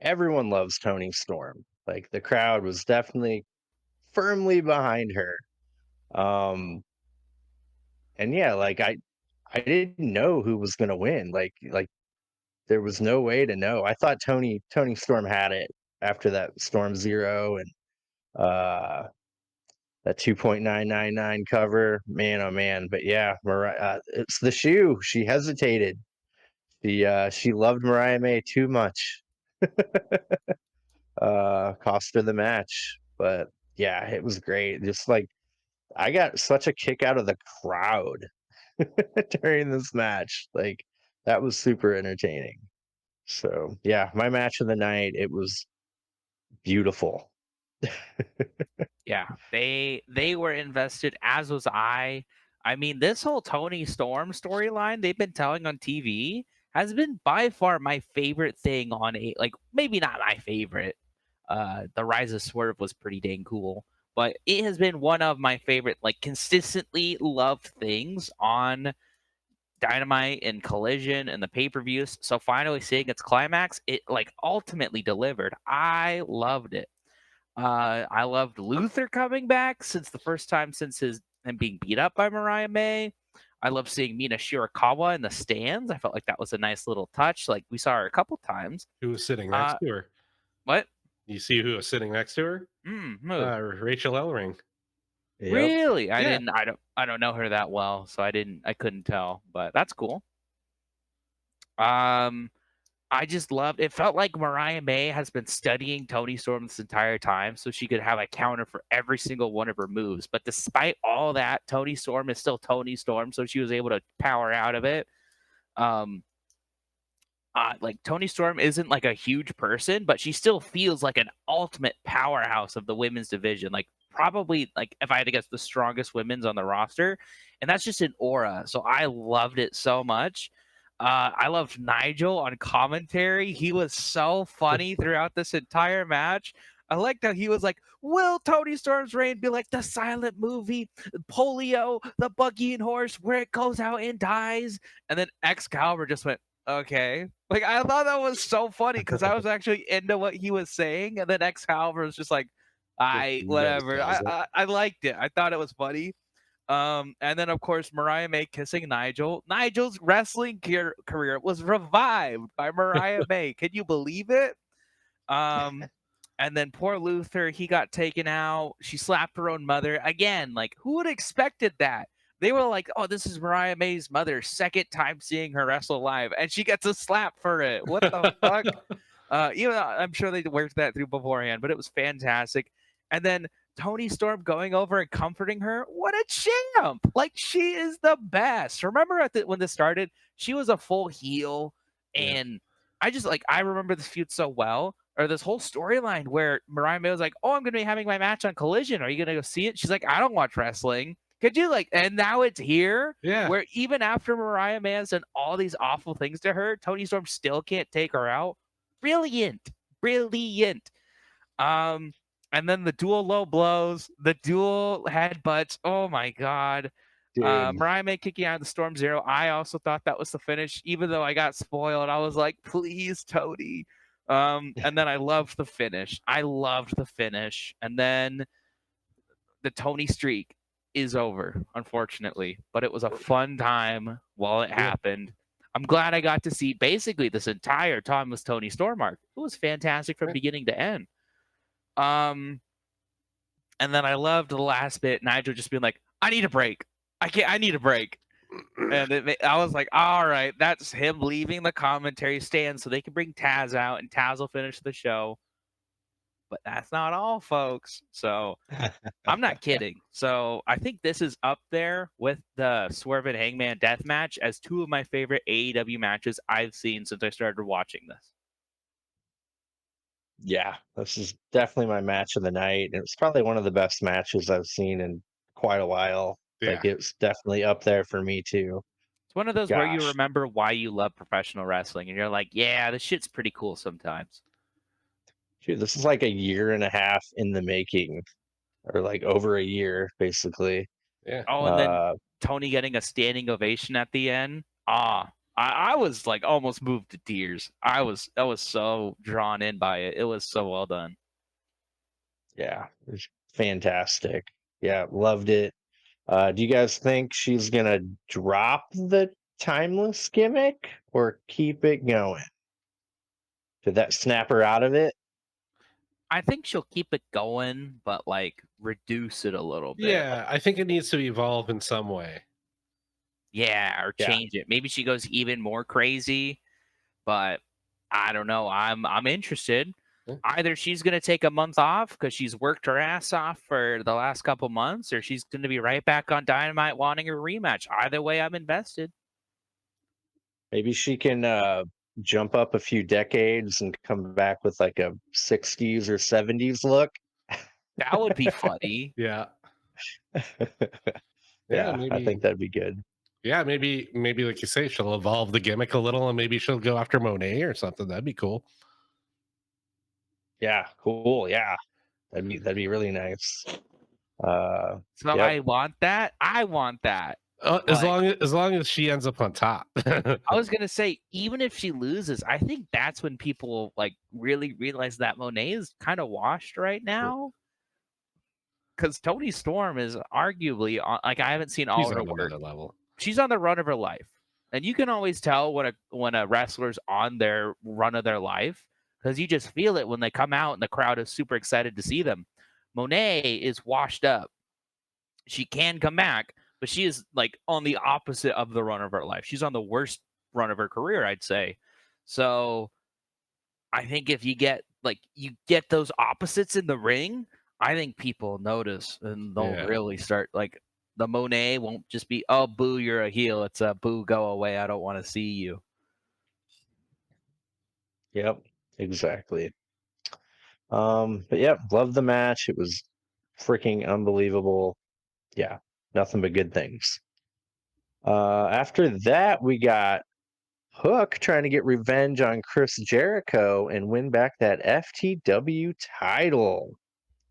everyone loves Tony Storm. Like the crowd was definitely firmly behind her. Um, and yeah, like I didn't know who was gonna win. Like there was no way to know. I thought Tony Storm had it after that Storm Zero and uh that 2.999 cover. Man, oh man. But yeah, it's the shoe. She hesitated. She loved Mariah May too much. Cost her the match. But yeah, it was great. Just like I got such a kick out of the crowd during this match. Like that was super entertaining. So yeah, my match of the night, it was beautiful. Yeah, they were invested, as was I. I mean, this whole Tony Storm storyline they've been telling on TV has been by far my favorite thing on a like maybe not my favorite. The Rise of Swerve was pretty dang cool, but it has been one of my favorite, like consistently loved things on Dynamite and Collision and the pay-per-views. So finally seeing its climax, it like ultimately delivered. I loved it. I loved Luther coming back since the first time since him being beat up by Mariah May. I love seeing Mina Shirakawa in the stands. I felt like that was a nice little touch. Like we saw her a couple times. Who was sitting next Uh, to her? what? You see who was sitting next to her? Who? Rachel Ellering. Yep. Really? I Yeah. didn't. I don't know her that well, so I didn't. I couldn't tell. But that's cool. Um, I just loved it. Felt like Mariah May has been studying Tony Storm this entire time so she could have a counter for every single one of her moves. But despite all that, Tony Storm is still Tony Storm, so she was able to power out of it. Um, like Tony Storm isn't like a huge person, but she still feels like an ultimate powerhouse of the women's division. Like probably like if I had to guess the strongest women's on the roster, and that's just an aura. So I loved it so much. I loved Nigel on commentary. He was so funny throughout this entire match. I liked how he was like, "Will Tony Storm's reign be like the silent movie, polio, the buggy and horse, where it goes out and dies?" And then Excalibur just went, "Okay." Like I thought that was so funny because I was actually into what he was saying, and then Excalibur was just like, Whatever. does it. I liked it. I thought it was funny. And then of course Mariah May kissing Nigel. Nigel's wrestling career was revived by Mariah May. Can you believe it? Um, and then poor Luther, he got taken out. She slapped her own mother again. Like, who would have expected that? They were like, "Oh, this is Mariah May's mother, second time seeing her wrestle live, and she gets a slap for it. What the fuck?" Even though I'm sure they worked that through beforehand, but it was fantastic. And then Tony Storm going over and comforting her. What a champ! Like, she is the best. Remember when this started, she was a full heel, Yeah. and I remember this feud so well, or this whole storyline where Mariah May was like, "Oh, I'm gonna be having my match on Collision. Are you gonna go see it?" She's like, "I don't watch wrestling." Could you and now it's here, Yeah. where even after Mariah May has done all these awful things to her, Tony Storm still can't take her out. Brilliant, brilliant. And then the dual low blows, the dual headbutts. Oh my god. Dude, Mariah May kicking out of the Storm Zero. I also thought that was the finish, even though I got spoiled. I was like, please, Tony. And then I loved the finish. And then the Tony streak is over, unfortunately. But it was a fun time while it happened. I'm glad I got to see basically this entire Thomas Tony Storm arc. It was fantastic from beginning to end. And then I loved the last bit, Nigel just being like, "I need a break. I need a break." And I was like, all right, that's him leaving the commentary stand so they can bring Taz out and Taz will finish the show. But that's not all, folks. So I'm not kidding. So I think this is up there with the Swerve and Hangman death match as two of my favorite AEW matches I've seen since I started watching this. yeah, this is definitely my match of the night. It was probably one of the best matches I've seen in quite a while. Like, Yeah. it's definitely up there for me too. It's one of those where you Gosh, remember why you love professional wrestling and you're like, yeah, this shit's pretty cool sometimes. dude, this is like a year and a half in the making, or like over a year, basically. Yeah. Oh, and then Tony getting a standing ovation at the end. I was like almost moved to tears. I was so drawn in by it. It was so well done. Yeah, it was fantastic. Yeah, loved it. Do you guys think she's gonna drop the timeless gimmick or keep it going? Did that snap her out of it? I think she'll keep it going, but like reduce it a little bit. Yeah. I think it needs to evolve in some way. Yeah, or Yeah. change it. Maybe she goes even more crazy, but I don't know. I'm interested. Yeah. Either she's going to take a month off because she's worked her ass off for the last couple months, or she's going to be right back on Dynamite wanting a rematch. Either way, I'm invested. Maybe she can jump up a few decades and come back with like a 60s or 70s look. That would be funny. Yeah. Yeah, Maybe. I think that'd be good. Yeah, maybe like you say, she'll evolve the gimmick a little, and maybe she'll go after Monet or something. That'd be cool. Yeah, cool. Yeah, that'd be really nice. So Yep. I want that. I want that. As long as she ends up on top. I was gonna say, even if she loses, I think that's when people like really realize that Monet is kind of washed right now. Because Tony Storm is arguably on, like, I haven't seen all She's her on work. another level. She's on the run of her life, and you can always tell when a wrestler's on their run of their life because you just feel it when they come out and the crowd is super excited to see them. Monet is washed up. She can come back, but she is like on the opposite of the run of her life. She's on the worst run of her career, I'd say. So I think if you get those opposites in the ring, I think people notice and they'll really start like the Monet won't just be, oh, boo, you're a heel. It's a boo, go away. I don't want to see you. Yep, exactly. But yeah, loved the match. It was freaking unbelievable. Yeah, nothing but good things. After that, we got Hook trying to get revenge on Chris Jericho and win back that FTW title.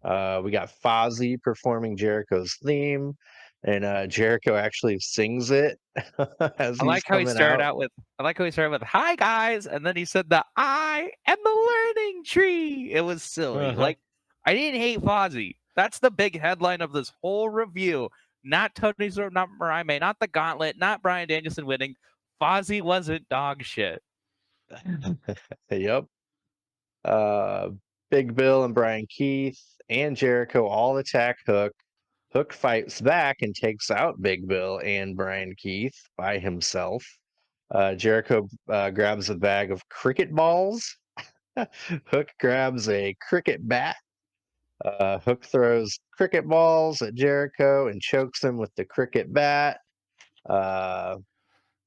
We got Fozzy performing Jericho's theme, and Jericho actually sings it as I he's like how he coming started out. out with, hi guys, and then he said the I am the learning tree. It was silly. Uh-huh. Like I didn't hate Fozzy. That's the big headline of this whole review. Not Tony Storm, not Mariah, not the Gauntlet, not Brian Danielson winning. Fozzy wasn't dog shit. Yep. Uh, Big Bill and Brian Keith and Jericho all attack Hook. Hook fights back and takes out Big Bill and Brian Keith by himself. Jericho grabs a bag of cricket balls. Hook grabs a cricket bat. Hook throws cricket balls at Jericho and chokes him with the cricket bat. Uh,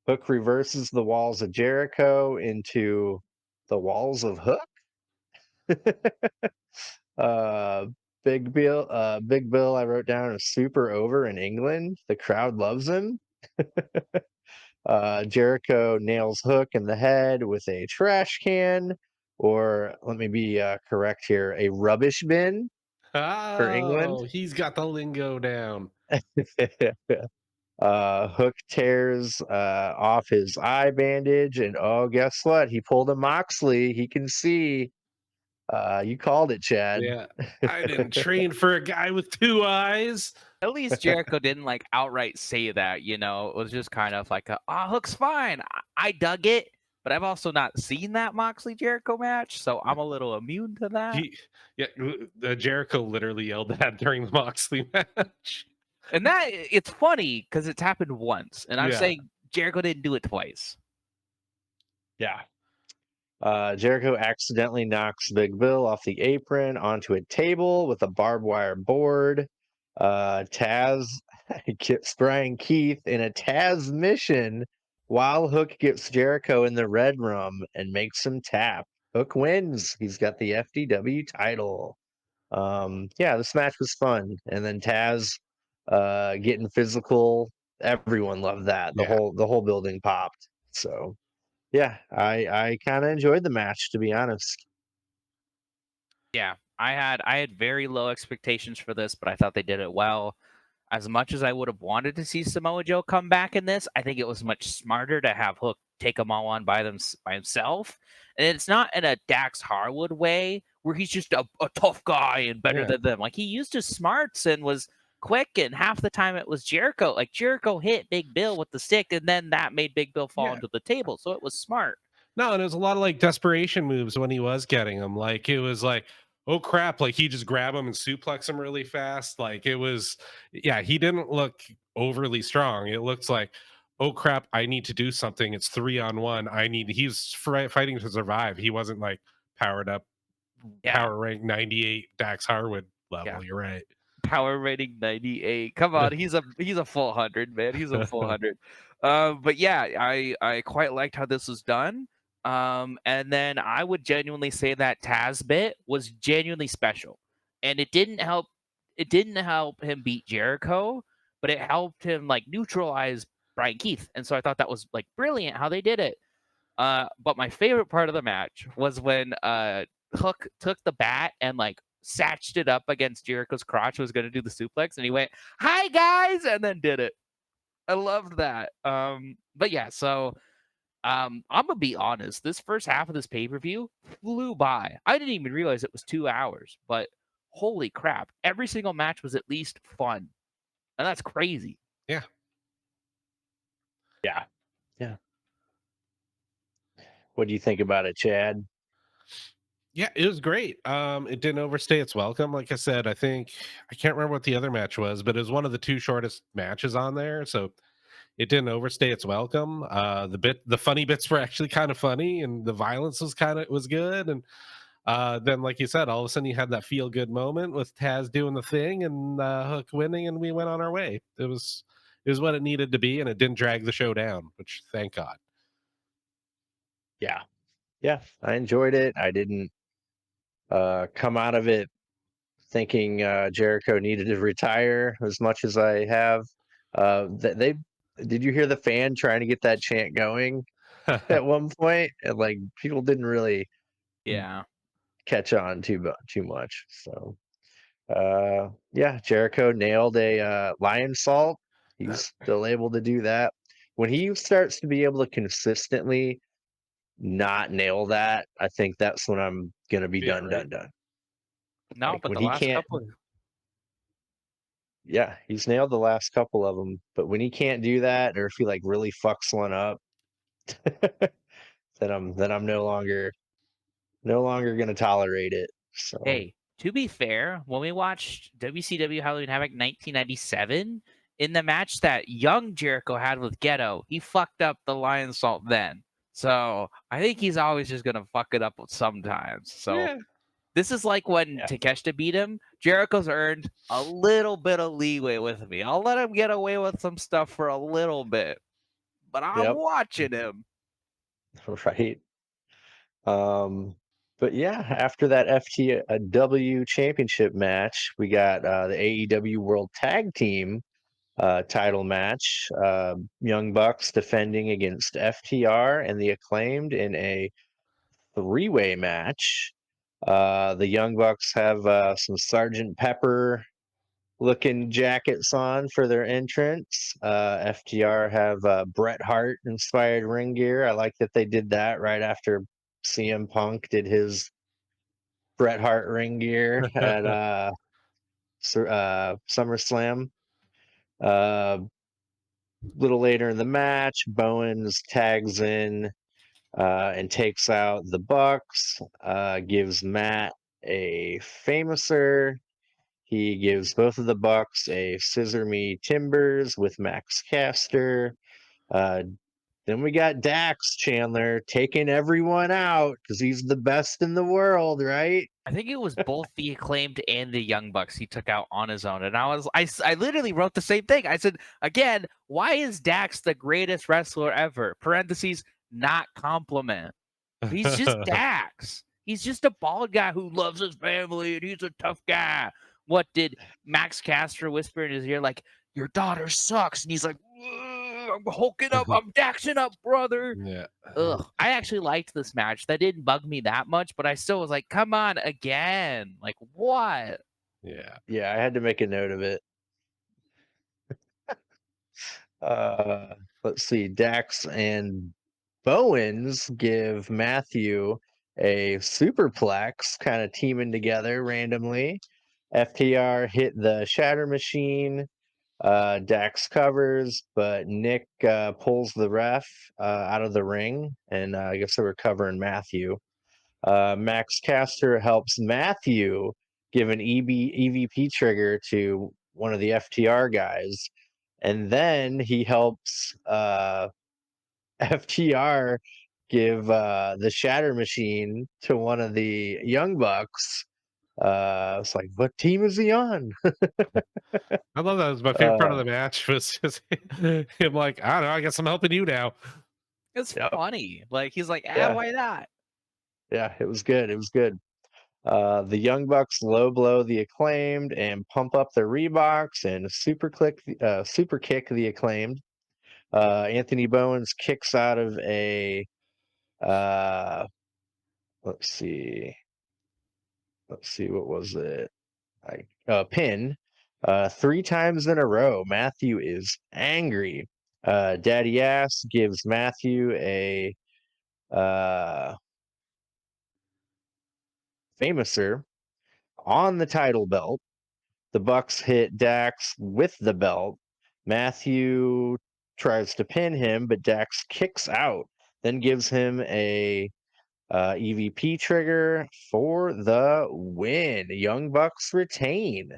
Hook reverses the walls of Jericho into the walls of Hook. uh, Big Bill, I wrote down is super over in England. The crowd loves him. Jericho nails Hook in the head with a trash can, or let me be correct here, a rubbish bin for England. Oh, he's got the lingo down. Hook tears off his eye bandage, and oh, guess what? He pulled a Moxley. He can see. You called it, Chad. Yeah. I didn't train for a guy with two eyes. At least Jericho didn't like outright say that, you know. It was just kind of like, Hook's fine. I dug it, but I've also not seen that Moxley Jericho match, so I'm a little immune to that. Jericho literally yelled that during the Moxley match. And that it's funny because it's happened once, and I'm Yeah. saying Jericho didn't do it twice. Yeah. Jericho accidentally knocks Big Bill off the apron onto a table with a barbed wire board. Taz gets Brian Keith in a Taz mission while Hook gets Jericho in the red room and makes him tap. Hook wins. He's got the FDW title. Yeah, this match was fun. And then Taz getting physical. Everyone loved that. The Yeah. whole building popped. So yeah, I kind of enjoyed the match, to be honest. Yeah, I had very low expectations for this, but I thought they did it well. As much as I would have wanted to see Samoa Joe come back in this, I think it was much smarter to have Hook take them all on by himself. And it's not in a Dax Harwood way where he's just a tough guy and better than them. Like he used his smarts and was quick, and half the time it was Jericho. Like Jericho hit Big Bill with the stick, and then that made Big Bill fall into the table. So it was smart. No, and it was a lot of like desperation moves when he was getting them. Like it was like, oh crap, like he just grab him and suplex him really fast. Like it was, yeah, he didn't look overly strong. It looks like, oh crap, I need to do something. It's 3-on-1. He's fighting to survive. He wasn't like powered up, power rank 98 Dax Harwood level. Yeah. You're right. Power rating 98. Come on, he's a full 100, man. He's a full 100. But yeah, I quite liked how this was done. And then I would genuinely say that Taz bit was genuinely special, and it didn't help him beat Jericho, but it helped him like neutralize Brian Keith, and so I thought that was like brilliant how they did it. But my favorite part of the match was when Hook took the bat and like satched it up against Jericho's crotch, was going to do the suplex, and he went, "Hi guys," and then did it. I loved that. But yeah, so I'm gonna be honest. This first half of this pay-per-view flew by. I didn't even realize it was 2 hours, but holy crap. Every single match was at least fun. And that's crazy. Yeah. Yeah. Yeah. What do you think about it, Chad? Yeah, it was great. It didn't overstay its welcome. Like I said, I think I can't remember what the other match was, but it was one of the two shortest matches on there. So it didn't overstay its welcome. The funny bits were actually kind of funny, and the violence was good. And then, like you said, all of a sudden you had that feel good moment with Taz doing the thing and Hook winning, and we went on our way. It was what it needed to be, and it didn't drag the show down, which thank God. Yeah. Yeah. I enjoyed it. I didn't come out of it thinking Jericho needed to retire as much as I have. They did you hear the fan trying to get that chant going at one point? And like people didn't really catch on too much. So yeah, Jericho nailed a lion salt. He's still able to do that. When he starts to be able to consistently not nail that, I think that's when I'm gonna be done. No, Like but when the he last can't, couple. yeah, he's nailed the last couple of them. But when he can't do that, or if he like really fucks one up, then I'm no longer gonna tolerate it. So Hey, to be fair, when we watched WCW Halloween Havoc 1997, in the match that young Jericho had with Ghetto, he fucked up the Lion Salt then. So I think he's always just gonna fuck it up sometimes. So Yeah. this is like when yeah, Takeshita beat him. Jericho's earned a little bit of leeway with me. I'll let him get away with some stuff for a little bit, but I'm yep, watching him. right. Um, but yeah, after that FTW championship match, we got the AEW World Tag Team title match. Young Bucks defending against FTR and the Acclaimed in a three-way match. The Young Bucks have some Sergeant Pepper looking jackets on for their entrance. FTR have Bret Hart inspired ring gear. I like that they did that right after CM Punk did his Bret Hart ring gear at SummerSlam. Uh, little later in the match, Bowens tags in and takes out the Bucks. Gives Matt a famouser. He gives both of the Bucks a Scissor Me Timbers with Max Caster. Uh, then we got Dax Chandler taking everyone out because he's the best in the world, right? I think it was both the Acclaimed and the Young Bucks he took out on his own. And I literally wrote the same thing. I said, again, why is Dax the greatest wrestler ever? Parentheses, not compliment. He's just Dax. He's just a bald guy who loves his family and he's a tough guy. What did Max Caster whisper in his ear? Like, your daughter sucks. And he's like, I'm hulking up. I'm Daxing up, brother. Yeah. Ugh, I actually liked this match. That didn't bug me that much, but I still was like, come on again. Like, what? Yeah. Yeah, I had to make a note of it. Uh, let's see. Dax and Bowens give Matthew a superplex, kind of teaming together randomly. FTR hit the Shatter Machine. Dax covers, but Nick pulls the ref out of the ring, and I guess they were covering Matthew. Max Caster helps Matthew give an EVP trigger to one of the FTR guys, and then he helps FTR give the Shatter Machine to one of the Young Bucks. It's like, what team is he on? I love that. It was my favorite part of Uh, the match was just him like, I don't know, I guess I'm helping you now. It's yep, funny. Like, he's like, yeah, why not? yeah, it was good. It was good. The Young Bucks low blow the Acclaimed and pump up the Reeboks and super kick the Acclaimed. Anthony Bowens kicks out of a uh, let's see, what was it? Pin. Three times in a row. Matthew is angry. Daddy Ass gives Matthew a uh, famouser on the title belt. The Bucks hit Dax with the belt. Matthew tries to pin him, but Dax kicks out, then gives him a EVP trigger for the win. Young Bucks retain.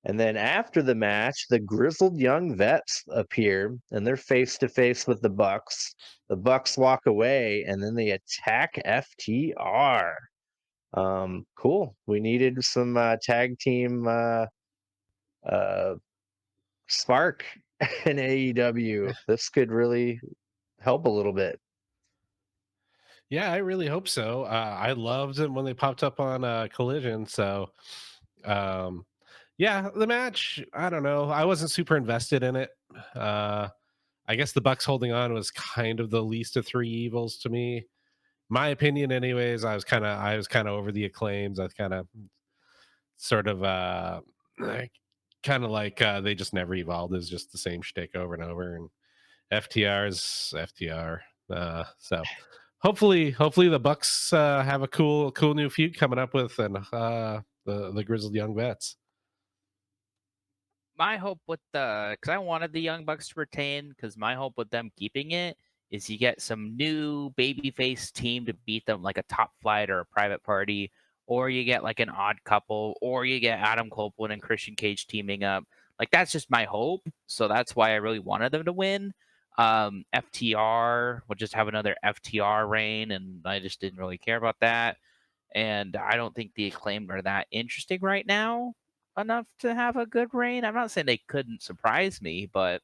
And then after the match, the grizzled young vets appear and they're face to face with the Bucks. The Bucks walk away and then they attack FTR. Cool. We needed some tag team uh, spark in AEW. This could really help a little bit. Yeah, I really hope so. I loved it when they popped up on Collision. So, um, yeah, the match. I don't know. I wasn't super invested in it. Uh, I guess the Bucks holding on was kind of the least of three evils to me. My opinion, anyways. I was kind of over the Acclaims. I kind of sort of like, kind of like they just never evolved. It's just the same shtick over and over. And FTR's FTR. So hopefully the Bucks have a cool new feud coming up with, and the grizzled young vets. My hope with the because I wanted the Young Bucks to retain, because my hope with them keeping it is you get some new babyface team to beat them, like a Top Flight or a Private Party, or you get like an Odd Couple, or you get Adam Copeland and Christian Cage teaming up. Like that's just my hope. So that's why I really wanted them to win. FTR will just have another FTR reign, and I just didn't really care about that. And I don't think the Acclaimed are that interesting right now enough to have a good reign. I'm not saying they couldn't surprise me, but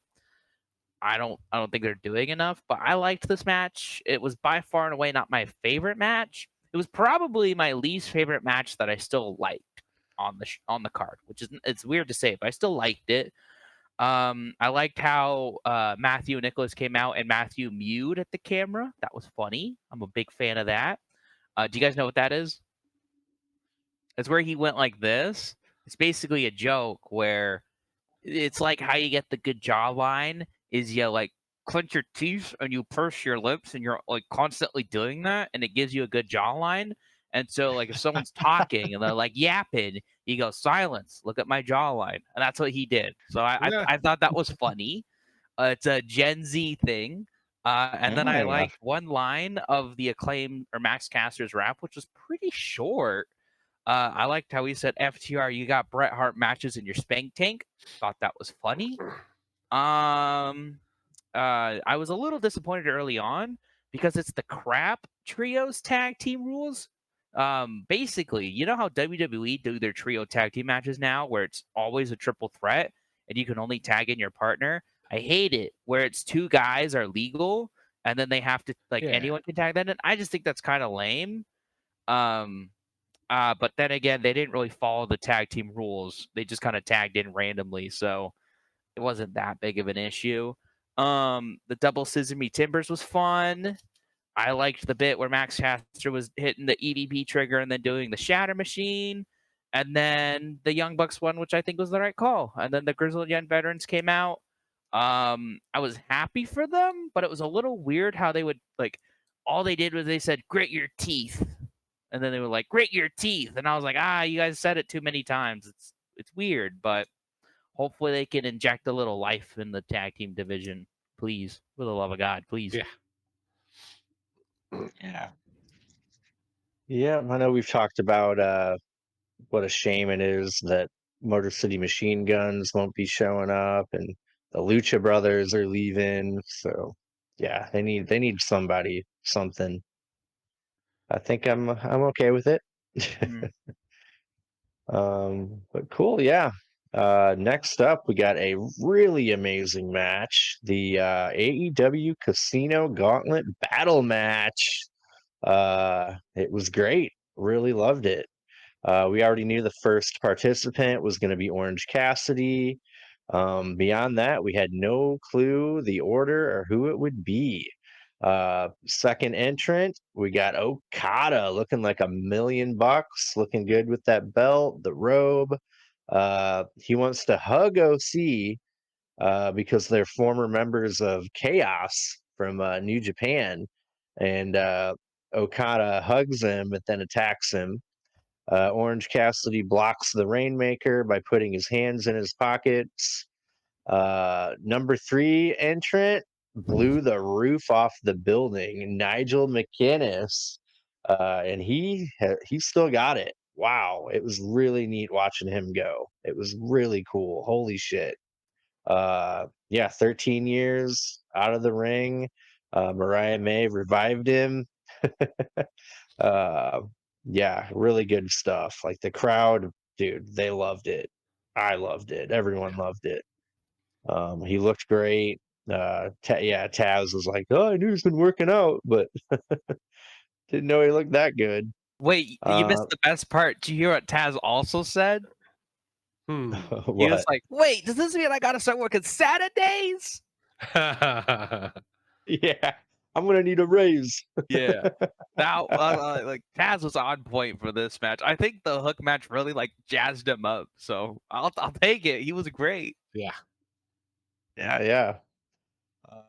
I don't think they're doing enough. But I liked this match. It was by far and away not my favorite match. It was probably my least favorite match that I still liked on the card, which is it's weird to say, but I still liked it. I liked how Matthew and Nicholas came out and Matthew mewed at the camera. That was funny. I'm a big fan of that. Do you guys know what that is? It's where he went like this. It's basically a joke where it's like how you get the good jawline is you like clench your teeth and you purse your lips and you're like constantly doing that and it gives you a good jawline. And so like if someone's talking and they're like yapping, you go silence, look at my jawline. And that's what he did. So Yeah. I thought that was funny. It's a Gen Z thing. And then I Yeah. liked one line of the Acclaim or Max Caster's rap, which was pretty short. I liked how he said, "FTR, you got Bret Hart matches in your spank tank." Thought that was funny. Um, I was a little disappointed early on because it's the crap trios tag team rules. Basically, you know how WWE do their trio tag team matches now, where it's always a triple threat and you can only tag in your partner. I hate it where it's two guys are legal and then they have to like Yeah. anyone can tag that in. I just think that's kind of lame. Um, but then again, they didn't really follow the tag team rules. They just kind of tagged in randomly, so it wasn't that big of an issue. The double scissor me timbers was fun. I liked the bit where Max Caster was hitting the EVP trigger and then doing the shatter machine. And then the Young Bucks one, which I think was the right call. And then the Grizzled Young Veterans came out. I was happy for them, but it was a little weird how they would like all they did was they said, grit your teeth. And then they were like, grit your teeth. And I was like, you guys said it too many times. It's weird, but hopefully they can inject a little life in the tag team division. Please. For the love of God, please. Yeah. Yeah. Yeah, I know we've talked about what a shame it is that Motor City Machine Guns won't be showing up and the Lucha Brothers are leaving. So yeah, they need somebody, something. I think I'm okay with it. Mhm. But cool, yeah. Next up, we got a really amazing match, the AEW Casino Gauntlet Battle Match. It was great. Really loved it. We already knew the first participant was going to be Orange Cassidy. Beyond that, we had no clue the order or who it would be. Second entrant, we got Okada looking like $1 million, looking good with that belt, the robe. He wants to hug OC because they're former members of Chaos from New Japan. And Okada hugs him, but then attacks him. Orange Cassidy blocks the Rainmaker by putting his hands in his pockets. Number 3 entrant blew the roof off the building. Nigel McInnes, and he still got it. Wow, it was really neat watching him go. It was really cool. Holy shit. Yeah, 13 years out of the ring. Mariah May revived him. Uh, yeah, really good stuff. Like the crowd, dude, they loved it. I loved it. Everyone loved it. He looked great. Yeah, Taz was like, "Oh, I knew he's been working out, but didn't know he looked that good." Wait, you Uh, missed the best part. Did you hear what Taz also said? Hmm. He was what? like, wait, does this mean I gotta start working Saturdays? Yeah, I'm gonna need a raise. Yeah. Now, like Taz was on point for this match. I think the hook match really like jazzed him up. So I'll take it. He was great. Yeah. Yeah,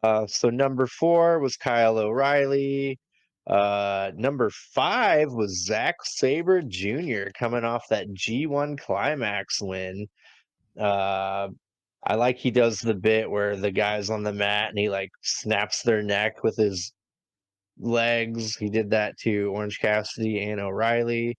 yeah. So number 4 was Kyle O'Reilly. Number 5 was Zack Sabre Jr. coming off that G1 Climax win. Uh, I like he does the bit where the guy's on the mat and he like snaps their neck with his legs. He did that to Orange Cassidy and O'Reilly.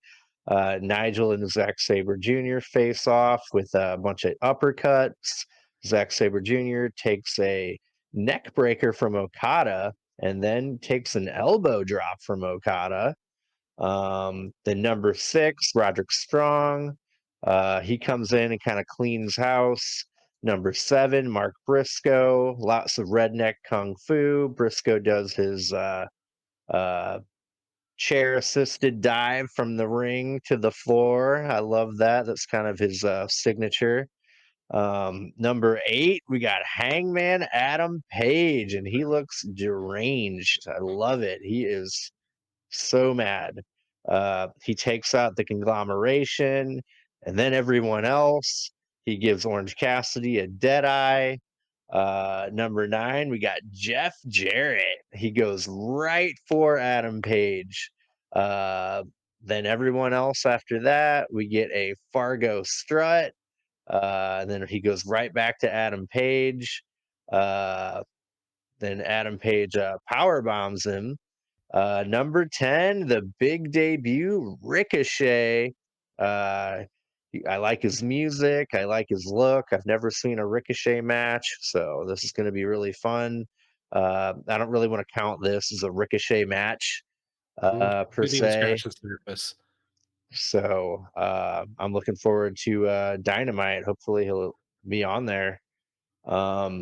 Nigel and Zack Sabre Jr. face off with a bunch of uppercuts. Zack Sabre Jr. takes a neck breaker from Okada and then takes an elbow drop from Okada. Then number 6, Roderick Strong. He comes in and kind of cleans house. Number 7, Mark Briscoe. Lots of redneck kung fu. Briscoe does his uh, chair assisted dive from the ring to the floor. I love that. That's kind of his signature. Number 8, we got Hangman Adam Page, and he looks deranged. I love it. He is so mad. He takes out the conglomeration and then everyone else. He gives Orange Cassidy a dead eye. Number 9, we got Jeff Jarrett. He goes right for Adam Page. Uh, then everyone else after that, we get a Fargo strut. And then he goes right back to Adam Page. Uh, then Adam Page power bombs him. Number 10, the big debut, Ricochet. Uh, I like his music. I like his look. I've never seen a Ricochet match, so this is going to be really fun. I don't really want to count this as a Ricochet match per Didn't even se. scratch the surface. So I'm looking forward to Dynamite. Hopefully he'll be on there.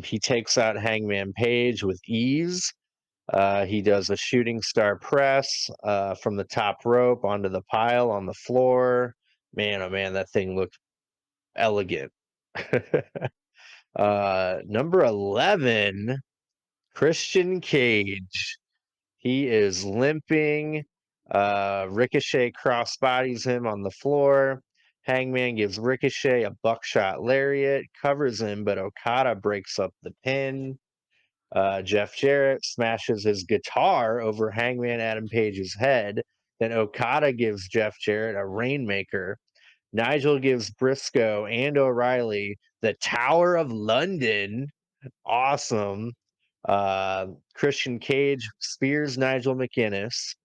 He takes out Hangman Page with ease. He does a shooting star press from the top rope onto the pile on the floor. Man, oh man, that thing looked elegant. Number 11, Christian Cage. He is limping. Ricochet crossbodies him on the floor. Hangman gives Ricochet a buckshot lariat, covers him, but Okada breaks up the pin. Jeff Jarrett smashes his guitar over Hangman Adam Page's head. Then Okada gives Jeff Jarrett a rainmaker. Nigel gives Briscoe and O'Reilly the Tower of London. Awesome. Christian Cage spears Nigel McInnes.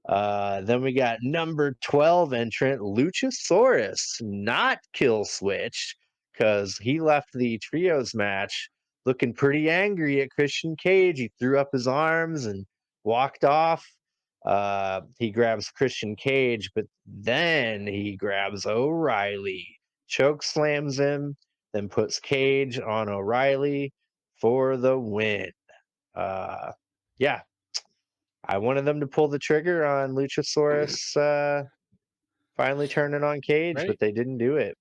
Then we got number 12 entrant Luchasaurus, not Kill Switch, because he left the trios match looking pretty angry at Christian Cage. He threw up his arms and walked off. He grabs Christian Cage, but then he grabs O'Reilly, choke slams him, then puts Cage on O'Reilly for the win. Yeah, I wanted them to pull the trigger on Luchasaurus finally turning on Cage, Right? but they didn't do it.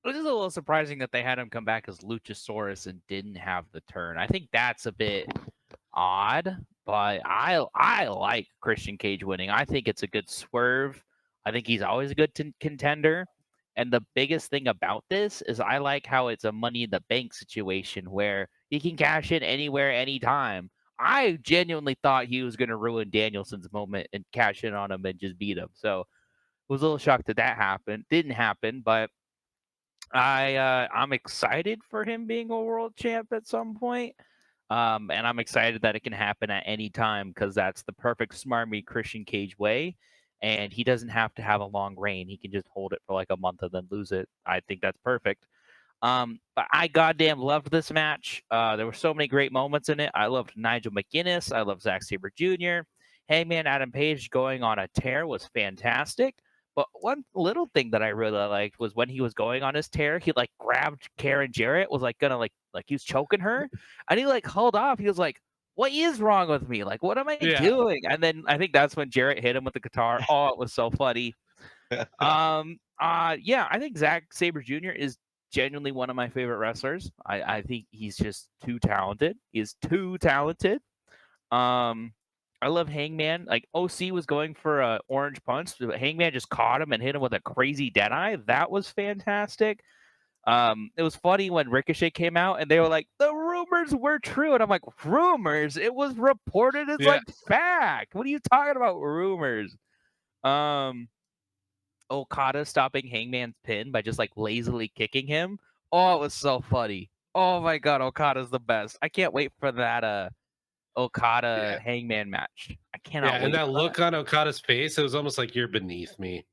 It is a little surprising that they had him come back as Luchasaurus and didn't have the turn. I think that's a bit odd, but I like Christian Cage winning. I think it's a good swerve. I think he's always a good contender. And the biggest thing about this is I like how it's a money in the bank situation where he can cash in anywhere, anytime. I genuinely thought he was going to ruin Danielson's moment and cash in on him and just beat him. So was a little shocked that that happened. Didn't happen, but I'm excited for him being a world champ at some point. And I'm excited that it can happen at any time because that's the perfect smarmy Christian Cage way. And he doesn't have to have a long reign. He can just hold it for like a month and then lose it. I think that's perfect. But I goddamn loved this match. There were so many great moments in it. I loved Nigel McGuinness. I loved Zack Sabre Jr. Hangman Adam Page going on a tear was fantastic. But one little thing that I really liked was when he was going on his tear, he like grabbed Karen Jarrett, was like gonna like he was choking her, and he like hauled off. He was like, "What is wrong with me? Like, what am I Yeah. doing?" And then I think that's when Jarrett hit him with the guitar. Oh, it was so funny. Yeah, I think Zack Sabre Jr. is genuinely one of my favorite wrestlers. I think he's just too talented. He's too talented. Um, I love Hangman. Like OC was going for a orange punch, but Hangman just caught him and hit him with a crazy deadeye. That was fantastic. It was funny when Ricochet came out and they were like, "The rumors were true. And I'm like, rumors? It was reported as Yeah. like fact. What are you talking about? Rumors. Um, Okada stopping Hangman's pin by just like lazily kicking him. Oh, it was so funny. Oh my god, Okada's the best. I can't wait for that Okada Yeah. Hangman match. I Yeah. cannot And wait that for that. look on Okada's face, it was almost like you're beneath me.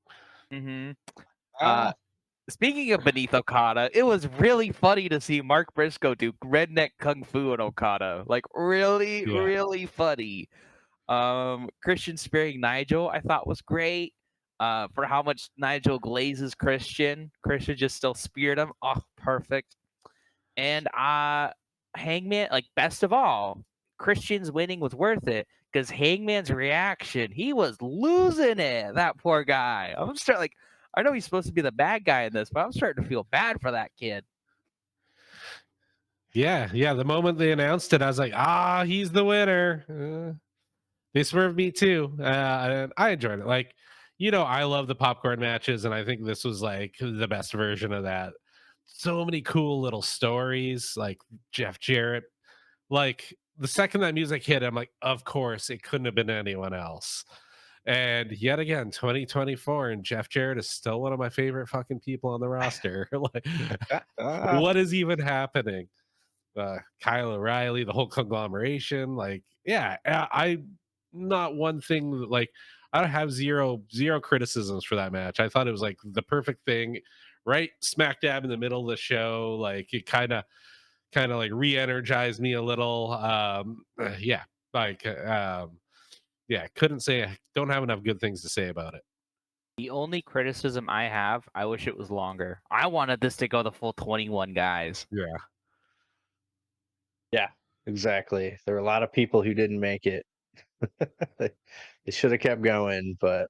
Hmm. Ah, Speaking of beneath Okada, it was really funny to see Mark Briscoe do redneck kung fu on Okada. Like really, Yeah. really funny. Christian spearing Nigel, I thought was great. For how much Nigel glazes Christian, Christian just still speared him. Oh, perfect. And Hangman, like best of all, Christian's winning was worth it because Hangman's reaction, he was losing it. That poor guy. I'm starting like, I know he's supposed to be the bad guy in this, but I'm starting to feel bad for that kid. Yeah. Yeah. The moment they announced it, I was like, he's the winner. They swerved me too. And I enjoyed it. Like, I love the popcorn matches, and I think this was like the best version of that. So many cool little stories, like Jeff Jarrett. Like the second that music hit, I'm like, of course, it couldn't have been anyone else. And yet again, 2024, and Jeff Jarrett is still one of my favorite fucking people on the roster. Like, ah, what is even happening? Kyle O'Reilly, the whole conglomeration. Like, yeah, I not one thing like I don't have zero criticisms for that match. I thought it was like the perfect thing, right smack dab in the middle of the show. Like it kind of like re-energized me a little. Yeah, like yeah, couldn't say don't have enough good things to say about it. The only criticism I have, I wish it was longer. I wanted this to go the full 21 guys. Yeah. yeah, exactly. There were a lot of people who didn't make it. they they should have kept going, but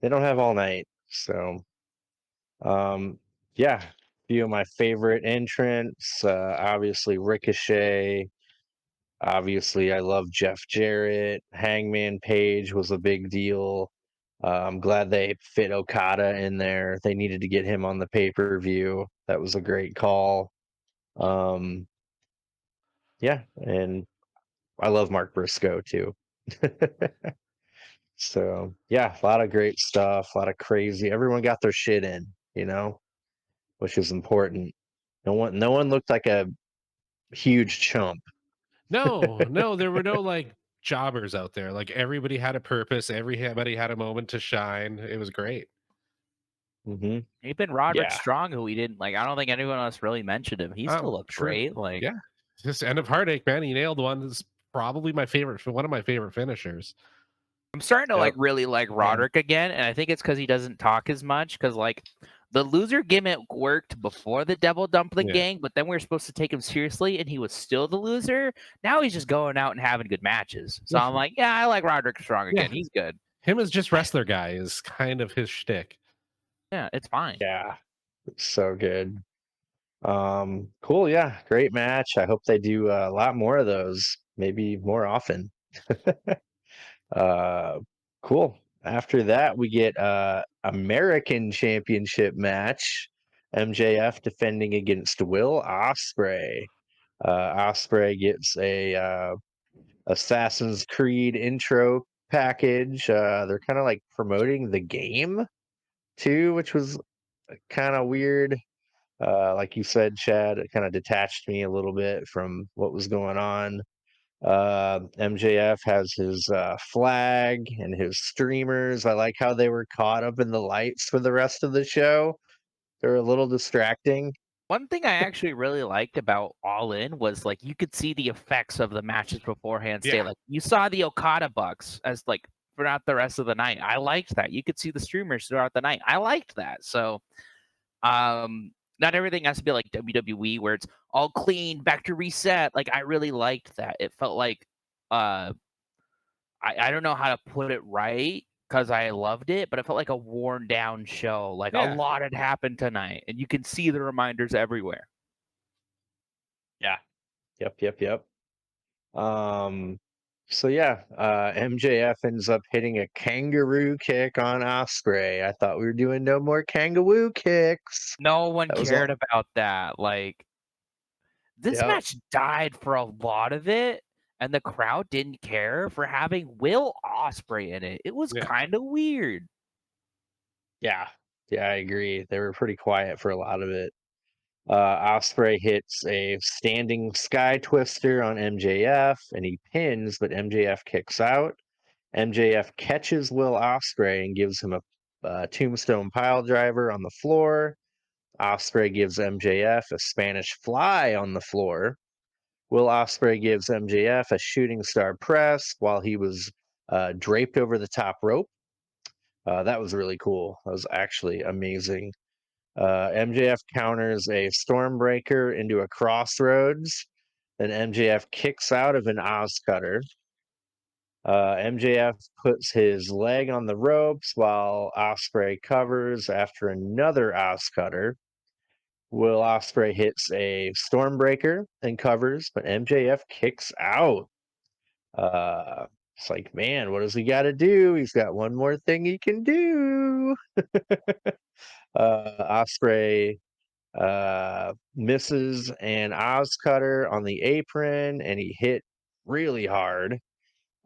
they don't have all night. So, um, yeah, few of my favorite entrants. Obviously, Ricochet. Obviously, I love Jeff Jarrett. Hangman Page was a big deal. I'm glad they fit Okada in there. They needed to get him on the pay-per-view. That was a great call. Um, yeah, and I love Mark Briscoe too. So yeah, a lot of great stuff, a lot of crazy. Everyone got their shit in, which is important. No one looked like a huge chump. No, there were no like jobbers out there. Like everybody had a purpose, everybody had a moment to shine. It was great. Hmm. Even Roderick Yeah, Strong, who we didn't like, I don't think anyone else really mentioned him. He still looked True. great. Like, Yeah. Just end of heartache, man. He nailed one. It's probably one of my favorite finishers. I'm starting to like yep, really like and Roderick again, and I think it's because he doesn't talk as much. Because like the loser gimmick worked before the Devil Dumpling Yeah. Gang, but then we were supposed to take him seriously, and he was still the loser. Now he's just going out and having good matches. So Yeah. I'm like, yeah, I like Roderick Strong Yeah. again. He's good. Him as just wrestler guy is kind of his shtick. Yeah, it's fine. yeah, so good. Cool. Yeah, great match. I hope they do a lot more of those, maybe more often. Uh, cool. After that, we get American Championship match. MJF defending against Will Ospreay. Ospreay gets a Assassin's Creed intro package. They're kind of like promoting the game too, which was kind of weird. Like you said, Chad, it kind of detached me a little bit from what was going on. MJF has his flag and his streamers. I like how they were caught up in the lights for the rest of the show. They're a little distracting. One thing I actually really liked about All In was like you could see the effects of the matches beforehand stay. Yeah. Like you saw the Okada Bucks as like throughout the rest of the night. I liked that. You could see the streamers throughout the night. I liked that. So not everything has to be like WWE where it's all clean, back to reset. Like I really liked that. It felt like uh I don't know how to put it right because I loved it, but it felt like a worn down show. Like a Yeah. lot had happened tonight, and you can see the reminders everywhere. Yeah. Yep. Um, so yeah, MJF ends up hitting a kangaroo kick on Osprey. I thought we were doing no more kangaroo kicks. No one That was cared all. about that. Like this Yep. match died for a lot of it, and the crowd didn't care for having Will Ospreay in it. It was Yeah. kind of weird. Yeah. Yeah, I agree. They were pretty quiet for a lot of it. Osprey hits a standing sky twister on MJF and he pins, but MJF kicks out. MJF catches Will Osprey and gives him a tombstone pile driver on the floor. Osprey gives MJF a Spanish fly on the floor. Will Osprey gives MJF a shooting star press while he was draped over the top rope. That was really cool. That was actually amazing. MJF counters a Stormbreaker into a Crossroads. Then MJF kicks out of an Oz Cutter. MJF puts his leg on the ropes while Osprey covers after another Oz Cutter. Will Osprey hits a Stormbreaker and covers, but MJF kicks out. Uh, it's like, man, what does he got to do? He's got one more thing he can do. Osprey misses an Oz cutter on the apron, and he hit really hard.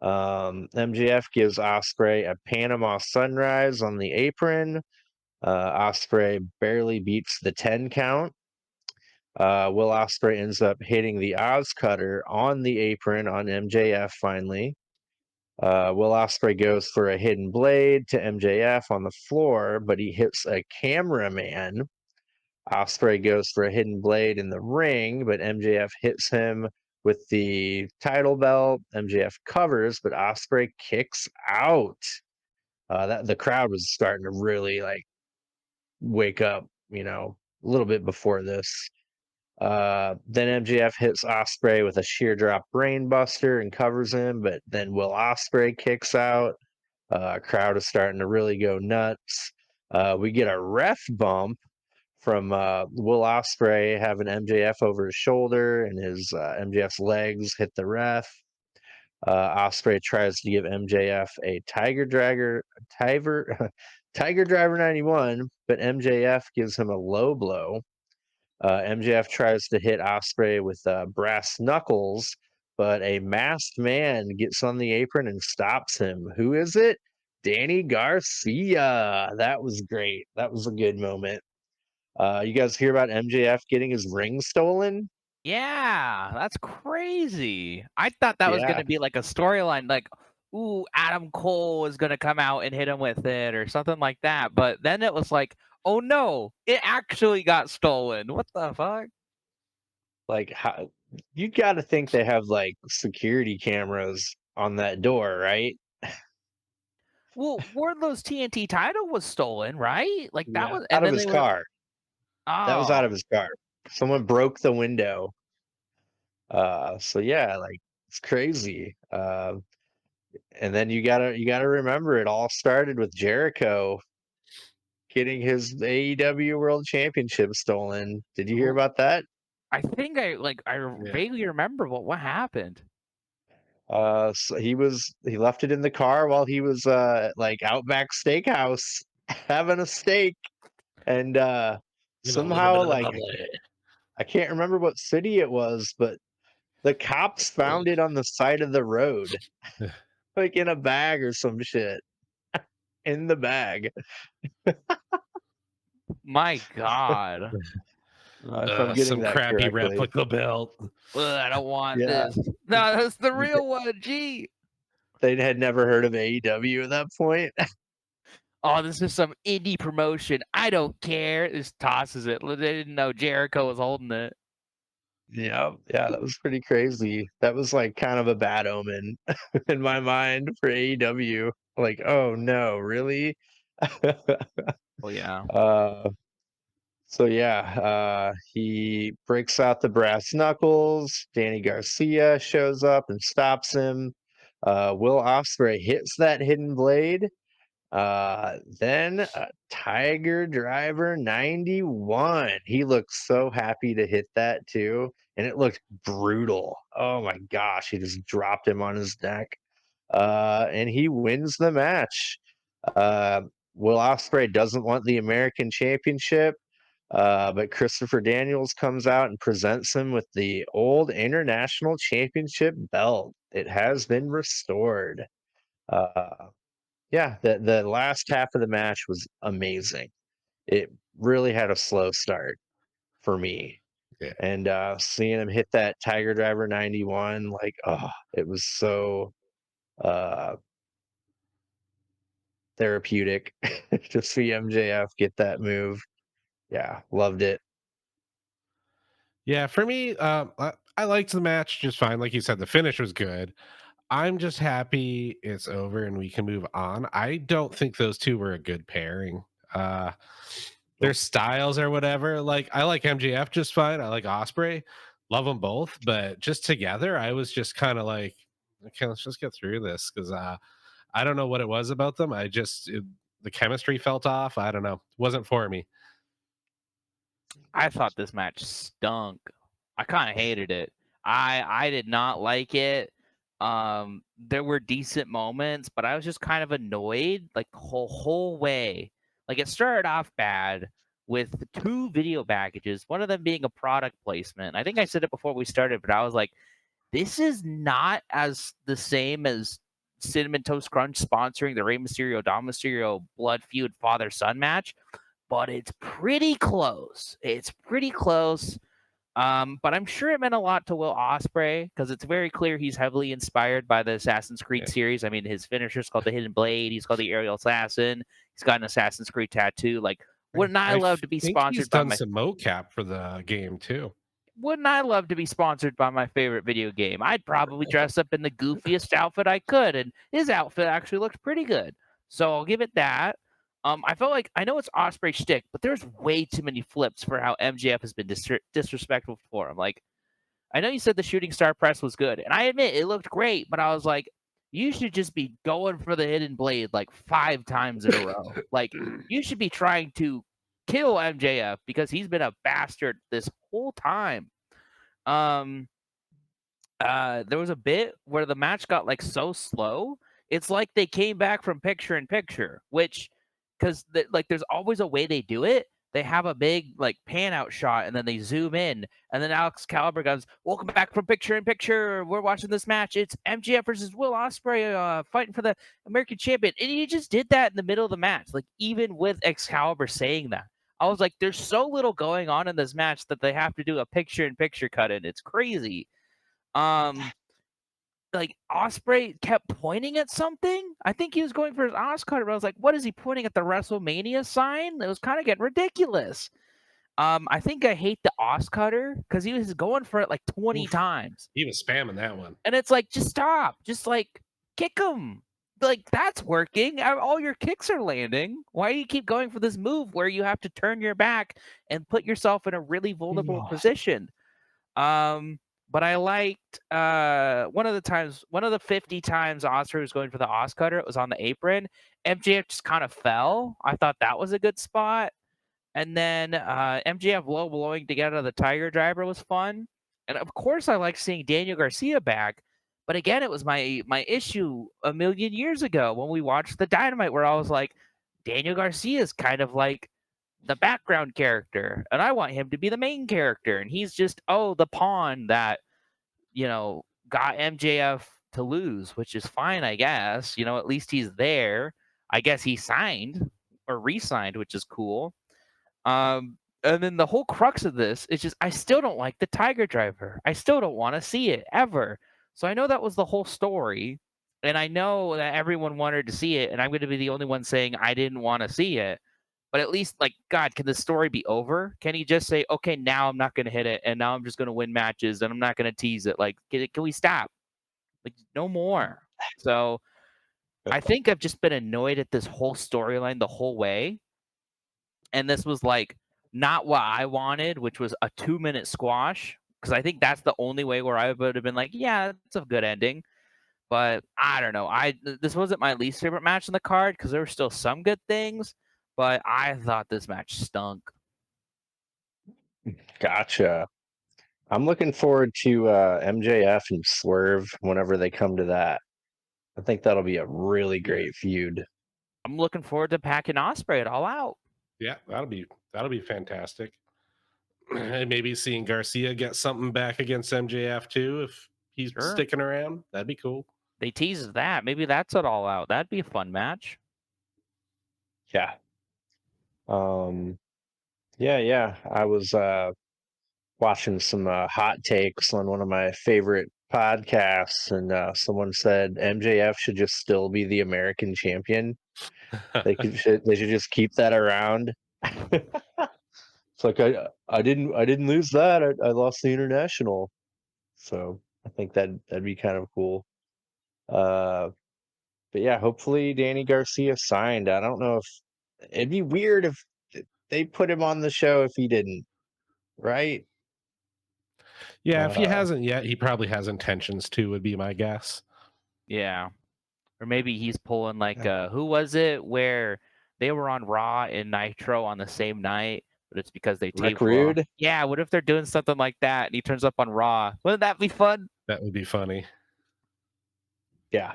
MJF gives Osprey a Panama Sunrise on the apron. Osprey barely beats the 10 count. Will Osprey ends up hitting the Oz cutter on the apron on MJF finally. Will Osprey goes for a hidden blade to MJF on the floor, but he hits a cameraman. Osprey goes for a hidden blade in the ring, but MJF hits him with the title belt. MJF covers, but Osprey kicks out. That the crowd was starting to really like wake up, a little bit before this. Then MJF hits Osprey with a sheer drop brainbuster and covers him, but then Will Osprey kicks out. Crowd is starting to really go nuts. We get a ref bump from Will Osprey having MJF over his shoulder, and his MJF's legs hit the ref. Osprey tries to give MJF a Tiger, Tiger Driver 91, but MJF gives him a low blow. MJF tries to hit Osprey with brass knuckles, but a masked man gets on the apron and stops him. Who is it? Danny Garcia. That was great. That was a good moment. You guys hear about MJF getting his ring stolen? Yeah, that's crazy. I thought that was Yeah, gonna be like a storyline, like, ooh, Adam Cole is gonna come out and hit him with it or something like that. But then it was like, oh no, it actually got stolen. What the fuck? like how you got to think they have like security cameras on that door, right? Well, Wardlow's TNT title was stolen, right? Like that Yeah. was, Out and of then his they were, car. That was out oh, of his car. Someone broke the window. So yeah, like it's crazy. And then you gotta remember it all started with Jericho getting his AEW World Championship stolen. Did you hear who- about that? I think I Yeah. vaguely remember what happened. So he left it in the car while he was like Outback Steakhouse having a steak, and And a little bit somehow of the like bubbly. I can't remember what city it was, but the cops found it on the side of the road, like in a bag or some shit in the bag. My God. If I'm getting Some that crappy correctly, replica belt. Ugh, I don't want yeah. this. No, that's the Th- real one. Gee. They had never heard of AEW at that point. Oh, this is some indie promotion. I don't care. Just tosses it. They didn't know Jericho was holding it. Yeah, yeah, that was pretty crazy. That was like kind of a bad omen in my mind for AEW. Like, oh no, really? Oh yeah. uh, so yeah, he breaks out the brass knuckles. Danny Garcia shows up and stops him. Will Ospreay hits that hidden blade. Then Tiger Driver 91. He looked so happy to hit that too, and it looked brutal. Oh my gosh, he just dropped him on his neck. And he wins the match. Uh, Will Ospreay doesn't want the American Championship. But Christopher Daniels comes out and presents him with the old International Championship belt. It has been restored. Uh, yeah, the last half of the match was amazing. It really had a slow start for me. Yeah. And seeing him hit that Tiger Driver 91, like, oh, it was so uh therapeutic to see MJF get that move. Yeah, loved it. Yeah, for me, I liked the match just fine. Like you said, the finish was good. I'm just happy it's over and we can move on. I don't think those two were a good pairing. Uh their Nope. styles or whatever. Like I like MJF just fine. I like Osprey. Love them both, but just together, I was just kind of like, okay, let's just get through this because I don't know what it was about them. The chemistry felt off. I don't know. Wasn't for me. I thought this match stunk. I kind of hated it. I did not like it. There were decent moments, but I was just kind of annoyed like the whole way. Like it started off bad with the two video packages, one of them being a product placement. I think I said it before we started, but I was like, this is not as the same as Cinnamon Toast Crunch sponsoring the Rey Mysterio Dom Mysterio Blood Feud father son match, but it's pretty close. It's pretty close. But I'm sure it meant a lot to Will Ospreay because it's very clear he's heavily inspired by the Assassin's Creed Yeah. series. I mean, his finisher's called the Hidden Blade. He's called the Aerial Assassin. He's got an Assassin's Creed tattoo. Like, wouldn't I love to be think he's sponsored by done my some mocap for the game too. wouldn't I love to be sponsored by my favorite video game? I'd probably dress up in the goofiest outfit I could, and his outfit actually looked pretty good. So I'll give it that. I felt like I know it's Osprey shtick, but there's way too many flips for how MJF has been disrespectful for him. Like, I know you said the shooting star press was good, and I admit it looked great, but I was like, you should just be going for the hidden blade like 5 times in a row. Like, you should be trying to kill MJF because he's been a bastard this whole time. Um, there was a bit where the match got like so slow. It's like they came back from picture in picture, which because like there's always a way they do it. They have a big like pan out shot and then they zoom in, and then Alex Caliber goes, "Welcome back from picture in picture. We're watching this match. It's MJF versus Will Ospreay fighting for the American champion." And he just did that in the middle of the match, like even with Excalibur saying that. I was like, "There's so little going on in this match that they have to do a picture in picture cut in. It's crazy." Um, like Osprey kept pointing at something. I think he was going for his Oscar, but I was like, what is he pointing at, the WrestleMania sign? It was kind of getting ridiculous. I think I hate the Oscutter because he was going for it like 20 Oof. times. He was spamming that one. And it's like, just stop. Just like kick him. Like that's working. All your kicks are landing. Why do you keep going for this move where you have to turn your back and put yourself in a really vulnerable position? But I liked one of the 50 times Osprey was going for the Oscutter, it was on the apron. MJF just kind of fell. I thought that was a good spot. And then MJF low blowing to get out of the Tiger Driver was fun. And of course I like seeing Daniel Garcia back. But again, it was my issue a million years ago when we watched the Dynamite where I was like, Daniel Garcia is kind of like the background character, and I want him to be the main character. And he's just, the pawn that, got MJF to lose, which is fine, I guess. At least he's there. I guess he signed or re-signed, which is cool. And then the whole crux of this is just I still don't like the Tiger Driver. I still don't want to see it ever. So I know that was the whole story, and I know that everyone wanted to see it, and I'm going to be the only one saying I didn't want to see it. But at least, like, God, can the story be over? Can he just say, okay, now I'm not going to hit it, and now I'm just going to win matches, and I'm not going to tease it? Like, can we stop? Like, no more. So I think I've just been annoyed at this whole storyline the whole way. And this was, like, not what I wanted, which was a 2-minute squash, because I think that's the only way where I would have been like, yeah, that's a good ending. But I don't know. This wasn't my least favorite match on the card because there were still some good things, but I thought this match stunk. Gotcha. I'm looking forward to MJF and Swerve whenever they come to that. I think that'll be a really great feud. I'm looking forward to Pac and Osprey it all out. Yeah, that'll be fantastic. And maybe seeing Garcia get something back against MJF too if he's Sure. sticking around. That'd be cool. They teased that. Maybe that's it all out. That'd be a fun match. Yeah. Um, yeah. I was watching some hot takes on one of my favorite podcasts, and someone said MJF should just still be the American champion. They should just keep that around. It's like I didn't lose that. I lost the international. So I think that'd be kind of cool. Uh, but yeah, hopefully Danny Garcia signed. I don't know if it'd be weird if they put him on the show if he didn't, right? Yeah, if he Uh, hasn't yet, he probably has intentions to, would be my guess. Yeah. Or maybe he's pulling like yeah. who was it where they were on Raw and Nitro on the same night, but it's because they Rick taped Raw. Rude. Yeah, what if they're doing something like that and he turns up on Raw? Wouldn't that be fun? That would be funny. Yeah.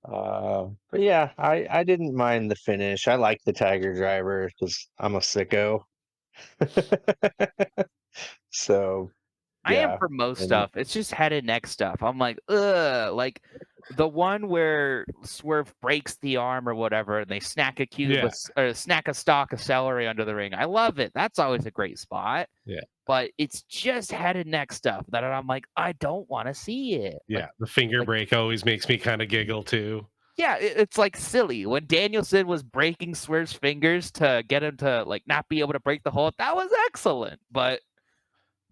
But yeah, I didn't mind the finish. I like the Tiger Driver because I'm a sicko. So I am yeah, for most and stuff. It's just head and neck stuff. I'm like, ugh, like the one where Swerve breaks the arm or whatever, and they snack a cube Yeah, or snack a stalk of celery under the ring. I love it. That's always a great spot. yeah, But it's just head and neck stuff that I'm like, I don't want to see it. yeah. The finger Like break always makes me kind of giggle too. yeah, it's like silly when Danielson was breaking Swerve's fingers to get him to like not be able to break the hold. That was excellent, but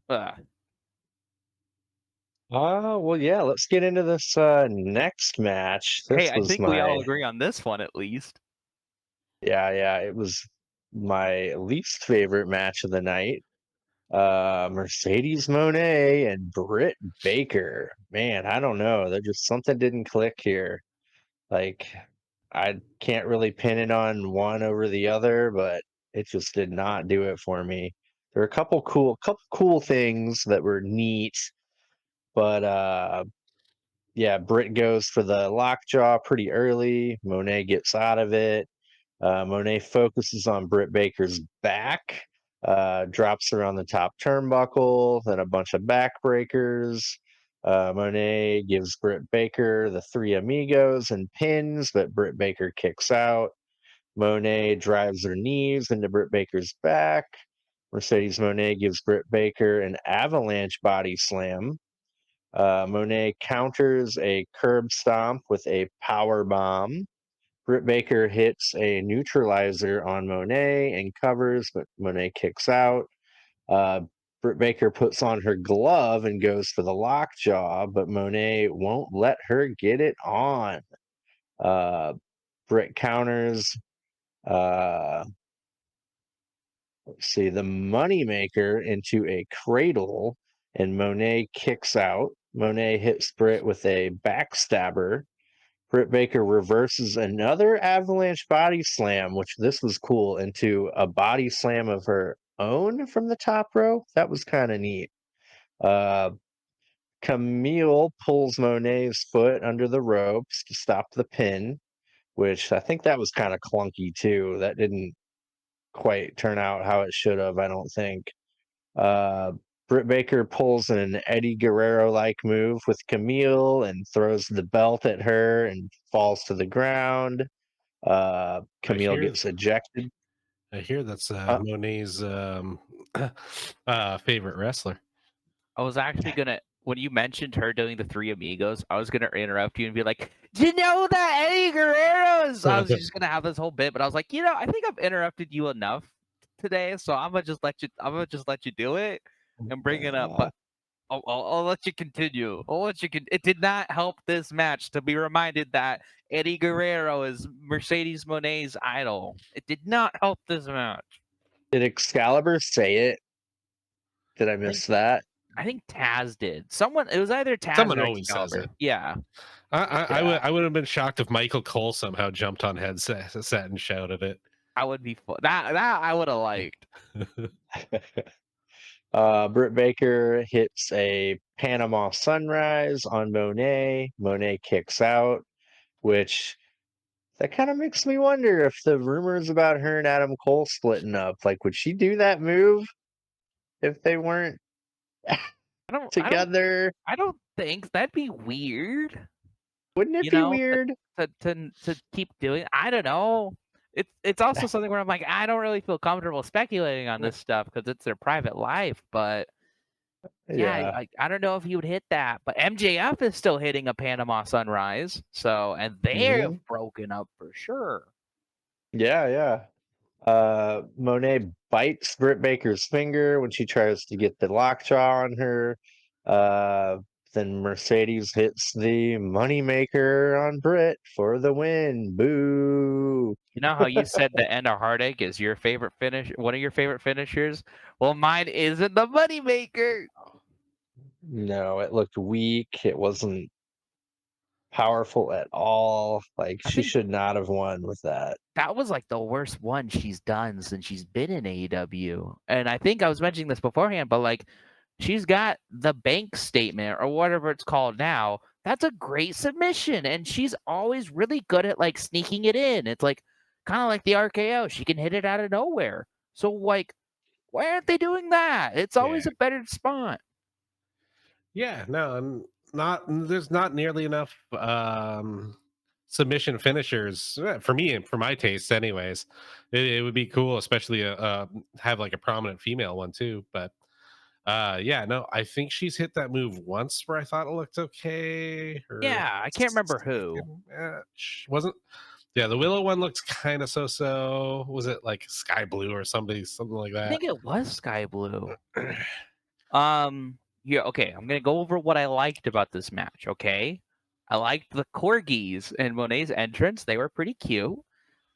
uh, well, yeah. Let's get into this next match. hey, This I was think we my all agree on this one at least. yeah. It was my least favorite match of the night. Mercedes Monet and Britt Baker. Man, I don't know. There just something didn't click here. Like, I can't really pin it on one over the other, but it just did not do it for me. There were a couple cool things that were neat, but yeah, Britt goes for the lockjaw pretty early. Monet gets out of it. Monet focuses on Britt Baker's back, drops her on the top turnbuckle, then a bunch of backbreakers. Monet gives Britt Baker the three amigos and pins, but Britt Baker kicks out. Monet drives her knees into Britt Baker's back. Mercedes Monet gives Britt Baker an avalanche body slam. Monet counters a curb stomp with a power bomb. Britt Baker hits a neutralizer on Monet and covers, but Monet kicks out. Uh, Britt Baker puts on her glove and goes for the lockjaw, but Monet won't let her get it on. Uh, Britt counters. Uh, let's see, the moneymaker into a cradle, and Monet kicks out. Monet hits Britt with a backstabber. Britt Baker reverses another avalanche body slam, which this was cool, into a body slam of her own from the top row. That was kind of neat. Uh, Camille pulls Monet's foot under the ropes to stop the pin, which I think that was kind of clunky too. That didn't quite turn out how it should have, I don't think. Uh, Britt Baker pulls an Eddie Guerrero like move with Camille and throws the belt at her and falls to the ground. I Camille hear, gets ejected. I hear that's Uh, Monet's favorite wrestler. I was actually gonna when you mentioned her doing the three amigos, I was gonna interrupt you and be like, "Do you know that Eddie Guerrero's?" I was just gonna have this whole bit, but I was like, I think I've interrupted you enough today, so I'm gonna just let you. I'm gonna just let you do it and bring it up. uh, But I'll let you continue. I'll let you. It did not help this match to be reminded that Eddie Guerrero is Mercedes Monet's idol. It did not help this match. did Excalibur say it? Did I I think miss that? I think Taz did. Someone. It was either Taz Someone or always says Excalibur. it. Yeah. Yeah. I would have been shocked if Michael Cole somehow jumped on headset and shouted it. That would be fun. That I would have liked. Britt Baker hits a Panama Sunrise on Monet. Monet kicks out, which that kind of makes me wonder if the rumors about her and Adam Cole splitting up, like, would she do that move if they weren't I don't, I don't, together? I don't think that'd be weird. Wouldn't it You be know, weird? to keep doing. I don't know. It's also something where I'm like, I don't really feel comfortable speculating on this stuff because it's their private life. But yeah, Yeah. I don't know if he would hit that. But MJF is still hitting a Panama Sunrise. So and they've Hmm. broken up for sure. Yeah, yeah. Monet bites Britt Baker's finger when she tries to get the lockjaw on her. Uh, then Mercedes hits the moneymaker on Britt for the win. Boo. You know how you said the end of Heartache is your favorite finish, one of your favorite finishers? Well, mine isn't the Moneymaker. No, it looked weak. It wasn't powerful at all. Like, I she think should not have won with that. that was like the worst one she's done since she's been in AEW. And I think I was mentioning this beforehand, but like she's got the bank statement or whatever it's called now. That's a great submission. And she's always really good at like sneaking it in. It's like kind of like the RKO. She can hit it out of nowhere. So like, why aren't they doing that? It's Yeah. always a better spot. Yeah, no, not there's not nearly enough submission finishers for me and for my taste anyways. It would be cool, especially have like a prominent female one too, but yeah, no, I think she's hit that move once where I thought it looked okay. Her Yeah, I can't remember who. second match wasn't. Yeah, the Willow one looked kind of so. Was it like Sky Blue or something like I that? think it was Sky Blue. Yeah, okay. I'm gonna go over what I liked about this match. Okay, I liked the corgis in Monet's entrance; they were pretty cute.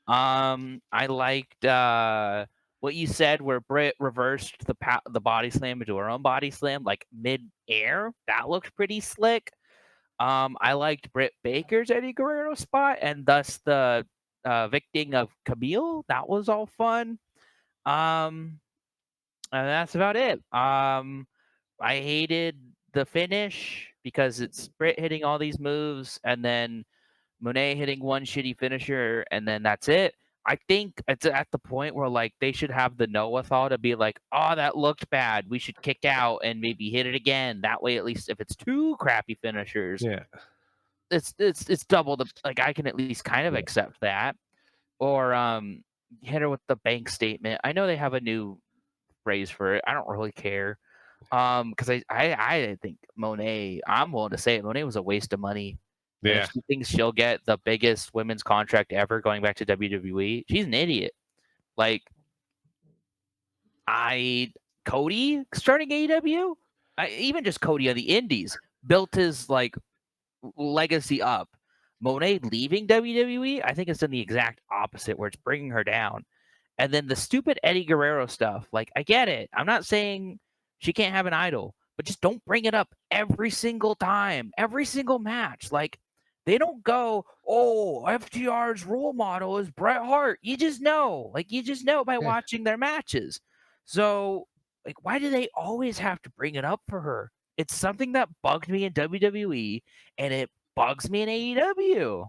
I liked what you said where Britt reversed the body slam into her own body slam like mid air. That looked pretty slick. I liked Britt Baker's Eddie Guerrero spot and thus the victing of Camille. That was all fun. Um, and that's about it. I hated the finish because it's Britt hitting all these moves and then Monet hitting one shitty finisher, and then that's it. I think it's at the point where like they should have the Noah thought to be like, oh, that looked bad. We should kick out and maybe hit it again. That way, at least if it's two crappy finishers, Yeah, it's double the like I can at least kind of Yeah. accept that. Or hit her with the bank statement. I know they have a new phrase for it. I don't really care. Because I think Monet, I'm willing to say it, Monet was a waste of money. And if yeah, she thinks she'll get the biggest women's contract ever going back to WWE, she's an idiot. Like I Cody starting AEW, even just Cody on the Indies built his like legacy up. Monet leaving WWE, I think it's done the exact opposite, where it's bringing her down. And then the stupid Eddie Guerrero stuff. Like, I get it. I'm not saying she can't have an idol, but just don't bring it up every single time, every single match. Like, they don't go, oh, FTR's role model is Bret Hart. You just know. Like, you just know by yeah. watching their matches. So, like, why do they always have to bring it up for her? It's something that bugged me in WWE, and it bugs me in AEW.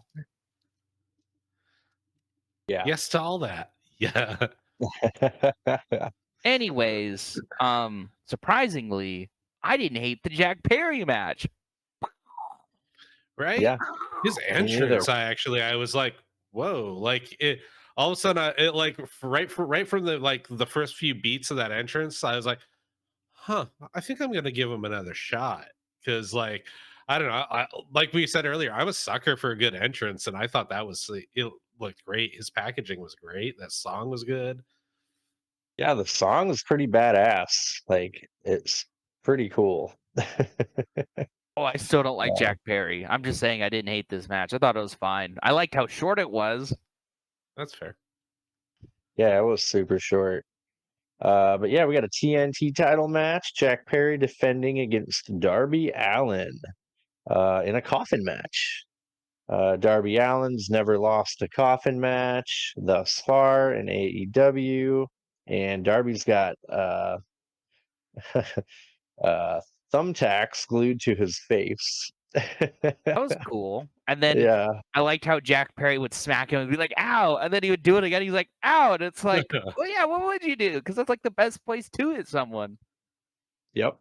Yeah. Yes to all that. Yeah. Anyways, surprisingly, I didn't hate the Jack Perry match. Right? Yeah. His Me neither. entrance, I was like, whoa, like it all of a sudden it like right from the like the first few beats of that entrance, I was like, huh, I think I'm gonna give him another shot. Cause like I don't know, like we said earlier, I'm a sucker for a good entrance, and I thought that was it looked great. His packaging was great, that song was good. Yeah, the song is pretty badass. Like, it's pretty cool. Oh, I still don't like Uh, Jack Perry. I'm just saying I didn't hate this match. I thought it was fine. I liked how short it was. That's fair. yeah, it was super short. But yeah, we got a TNT title match. Jack Perry defending against Darby Allin in a coffin match. Darby Allin's never lost a coffin match thus far in AEW, and Darby's got uh, thumbtacks glued to his face. That was cool. And then Yeah. I liked how Jack Perry would smack him and be like, "Ow!" And then he would do it again. He's like, "Ow!" And it's like, well, yeah, what would you do? Because that's like the best place to hit someone. Yep.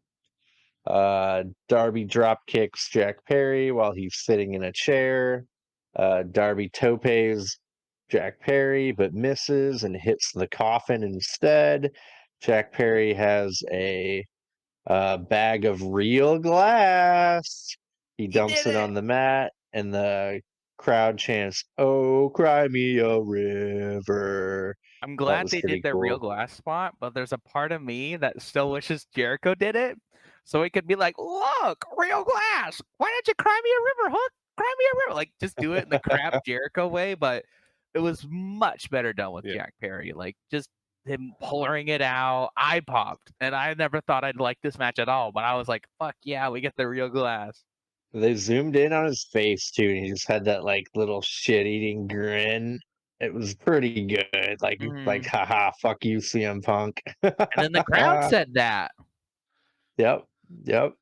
Darby drop kicks Jack Perry while he's sitting in a chair. Darby topes Jack Perry, but misses and hits the coffin instead. Jack Perry has a bag of real glass. He He dumps did it it. on the mat, and the crowd chants, "Oh, cry me a river." I'm That glad was they did pretty their real cool. glass spot, but there's a part of me that still wishes Jericho did it, so it could be like, "Look, real glass. Why don't you cry me a river, Hook? Cry me a river." Like just do it in the crap Jericho way, but it was much better done with Yeah. Jack Perry. Like just him pouring it out. I popped, and I never thought I'd like this match at all, but I was like, "Fuck yeah, we get the real glass." They zoomed in on his face too, and he just had that like little shit-eating grin. It was pretty good. Like, Mhm. haha, fuck you, CM Punk. And then the crowd said that. Yep, yep.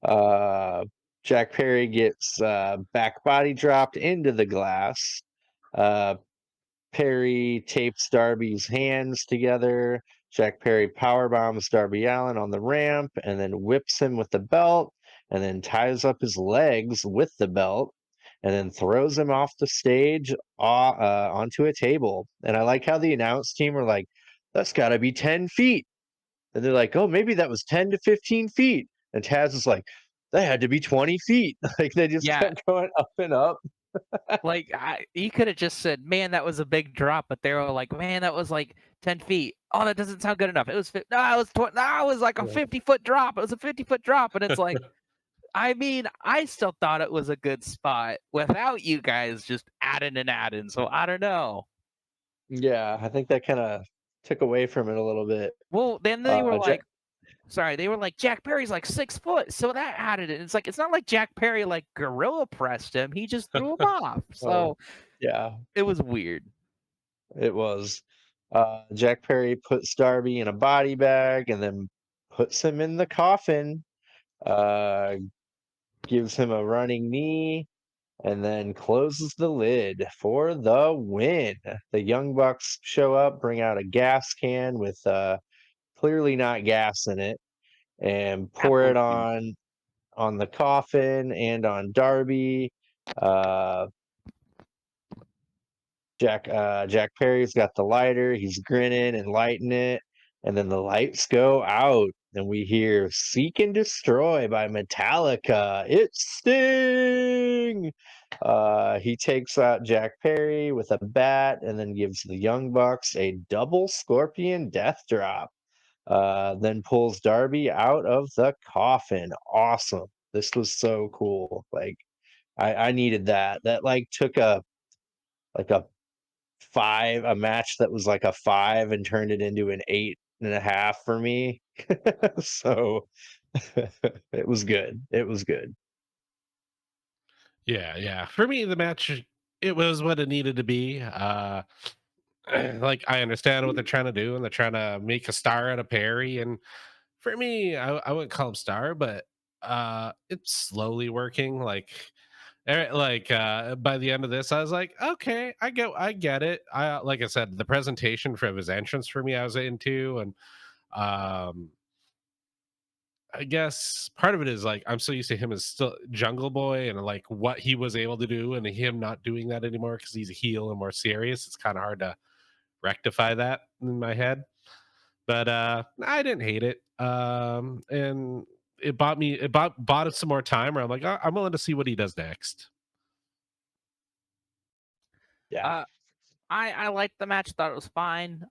Uh, Jack Perry gets back body dropped into the glass. Uh, Perry tapes Darby's hands together. Jack Perry power bombs Darby Allin on the ramp and then whips him with the belt and then ties up his legs with the belt and then throws him off the stage onto a table. And I like how the announce team were like, that's got to be 10 feet. And they're like, oh, maybe that was 10 to 15 feet. And Taz is like, that had to be 20 feet. Like they just Yeah, kept going up and up. like you could have just said, "Man, that was a big drop," but they were like, "Man, that was like 10 feet." Oh, that doesn't sound good enough. It was no, it was no, it was like a Yeah. 50-foot drop. It was a 50-foot drop, and it's like, I mean, I still thought it was a good spot without you guys just adding and adding. So I don't know. Yeah, I think that kind of took away from it a little bit. Well, then they were Jack, like, sorry, they were like, Jack Perry's like 6 foot, so that added it. It's like it's not like Jack Perry like gorilla pressed him; he just threw him off. oh, So yeah, it was weird. it was. Jack Perry puts Darby in a body bag and then puts him in the coffin. Uh, gives him a running knee and then closes the lid for the win. The Young Bucks show up, bring out a gas can with clearly not gas in it, and pour it Apple juice. on the coffin and on Darby. Uh, Jack Perry's got the lighter. He's grinning and lighting it, and then the lights go out, and we hear "Seek and Destroy" by Metallica. It's Sting. He takes out Jack Perry with a bat, and then gives the Young Bucks a double Scorpion Death Drop. Then pulls Darby out of the coffin. Awesome. This was so cool. Like I needed that. That like took like a match that was like a 5 and turned it into an 8.5 for me. So it was good. It was good. Yeah, yeah. For me, the match, it was what it needed to be. Like I understand what they're trying to do, and they're trying to make a star out of Perry. And for me, I wouldn't call him star, but it's slowly working. By the end of this, I was like, okay, I get it. I like I said, the presentation from his entrance for me, I was into, and um I guess part of it is like I'm so used to him as still Jungle Boy and like what he was able to do, and him not doing that anymore because he's a heel and more serious. It's kind of hard to rectify that in my head. But I didn't hate it. And it bought us some more time where I'm like, I'm willing to see what he does next. Yeah. Uh, I liked the match. Thought it was fine.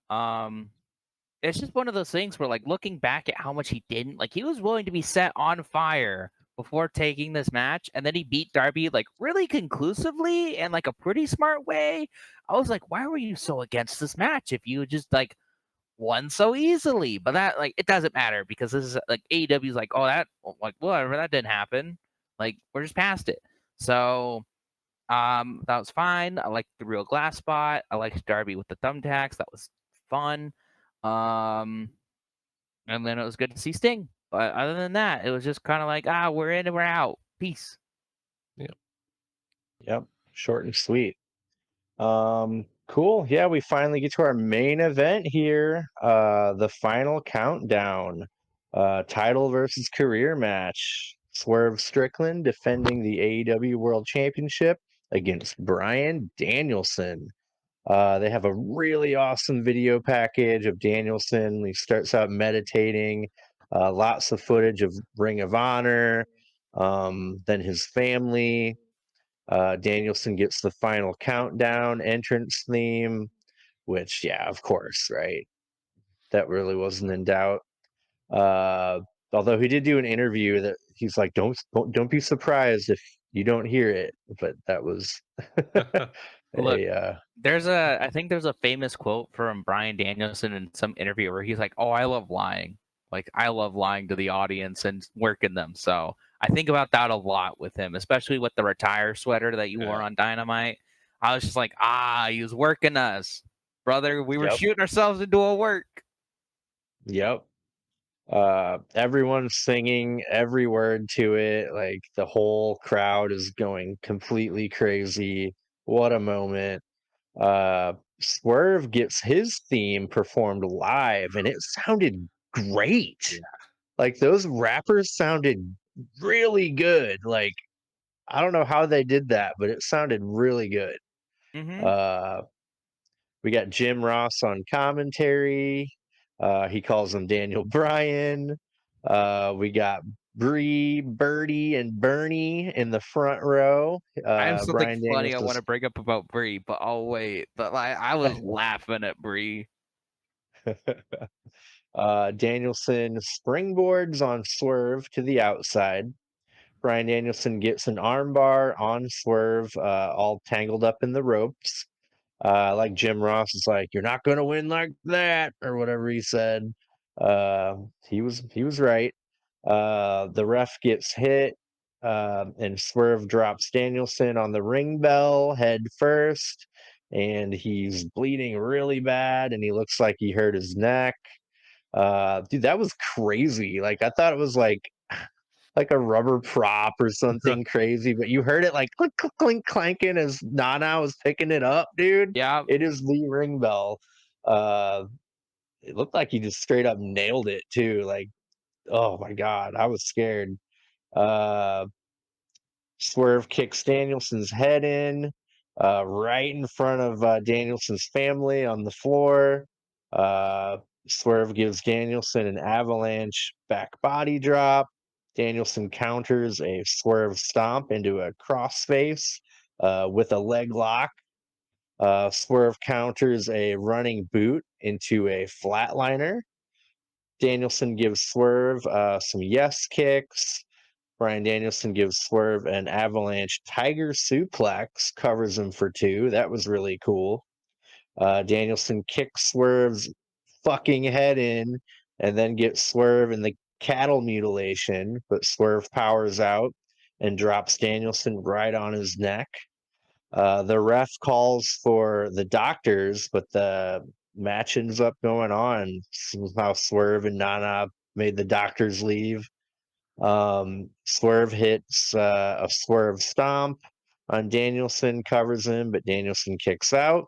It's just one of those things where, like, looking back at how much he didn't, like, he was willing to be set on fire before taking this match, and then he beat Darby like really conclusively and like a pretty smart way. I was like, why were you so against this match if you just like won so easily? But that like it doesn't matter because this is like AEW's like, oh that like whatever that didn't happen. Like we're just past it. So that was fine. I liked the real glass spot. I liked Darby with the thumbtacks. That was fun. Um, and then it was good to see Sting. But other than that, it was just kind of like, we're in and we're out. Peace. Yeah. Yep. Short and sweet. Cool. Yeah, we finally get to our main event here. The final countdown. Title versus career match. Swerve Strickland defending the AEW World Championship against Bryan Danielson. They have a really awesome video package of Danielson. He starts out meditating, lots of footage of Ring of Honor, then his family. Danielson gets the final countdown entrance theme, which, yeah, of course, right? That really wasn't in doubt. Uh, Although he did do an interview that he's like, don't be surprised if you don't hear it. But that was Look, a I think there's a famous quote from Brian Danielson in some interview where he's like, "Oh, I love lying. Like I love lying to the audience and working them." So I think about that a lot with him, especially with the retire sweater that you wore Yeah. on Dynamite. I was just like, he was working us, brother. We were yep, shooting ourselves into a work. yep. Everyone's singing every word to it. Like the whole crowd is going completely crazy. What a moment. Swerve gets his theme performed live and it sounded great. Yeah. Like those rappers sounded really good. Like I don't know how they did that, but it sounded really good. Mm-hmm. Uh we got Jim Ross on commentary. He calls him Daniel Bryan. We got Bree, Birdie, and Bernie in the front row. I have something Brian funny Daniels I want is to bring up about Brie, but I'll wait. But like, I was laughing at Brie. Danielson springboards on Swerve to the outside. Brian Danielson gets an armbar on Swerve, all tangled up in the ropes. Like Jim Ross is like, "You're not gonna win like that," or whatever he said. He was right. The ref gets hit, and Swerve drops Danielson on the ring bell head first, and he's bleeding really bad, and he looks like he hurt his neck. Dude, that was crazy. Like I thought it was like a rubber prop or something crazy, but you heard it like clink, clink, clink, clanking as Nana was picking it up, dude. Yeah, It is the ring bell. Uh, it looked like he just straight up nailed it too. Like, oh my god, I was scared. Uh, Swerve kicks Danielson's head in, right in front of Danielson's family on the floor. Uh, Swerve gives Danielson an avalanche back body drop. Danielson counters a Swerve stomp into a crossface with a leg lock. Swerve counters a running boot into a flatliner. Danielson gives Swerve some yes kicks. Brian Danielson gives Swerve an avalanche tiger suplex, covers him for two. That was really cool. Danielson kicks Swerve's fucking head in and then gets Swerve in the cattle mutilation, but Swerve powers out and drops Danielson right on his neck. The ref calls for the doctors, but the match ends up going on. Somehow Swerve and Nana made the doctors leave. Swerve hits a Swerve stomp on Danielson, covers him, but Danielson kicks out.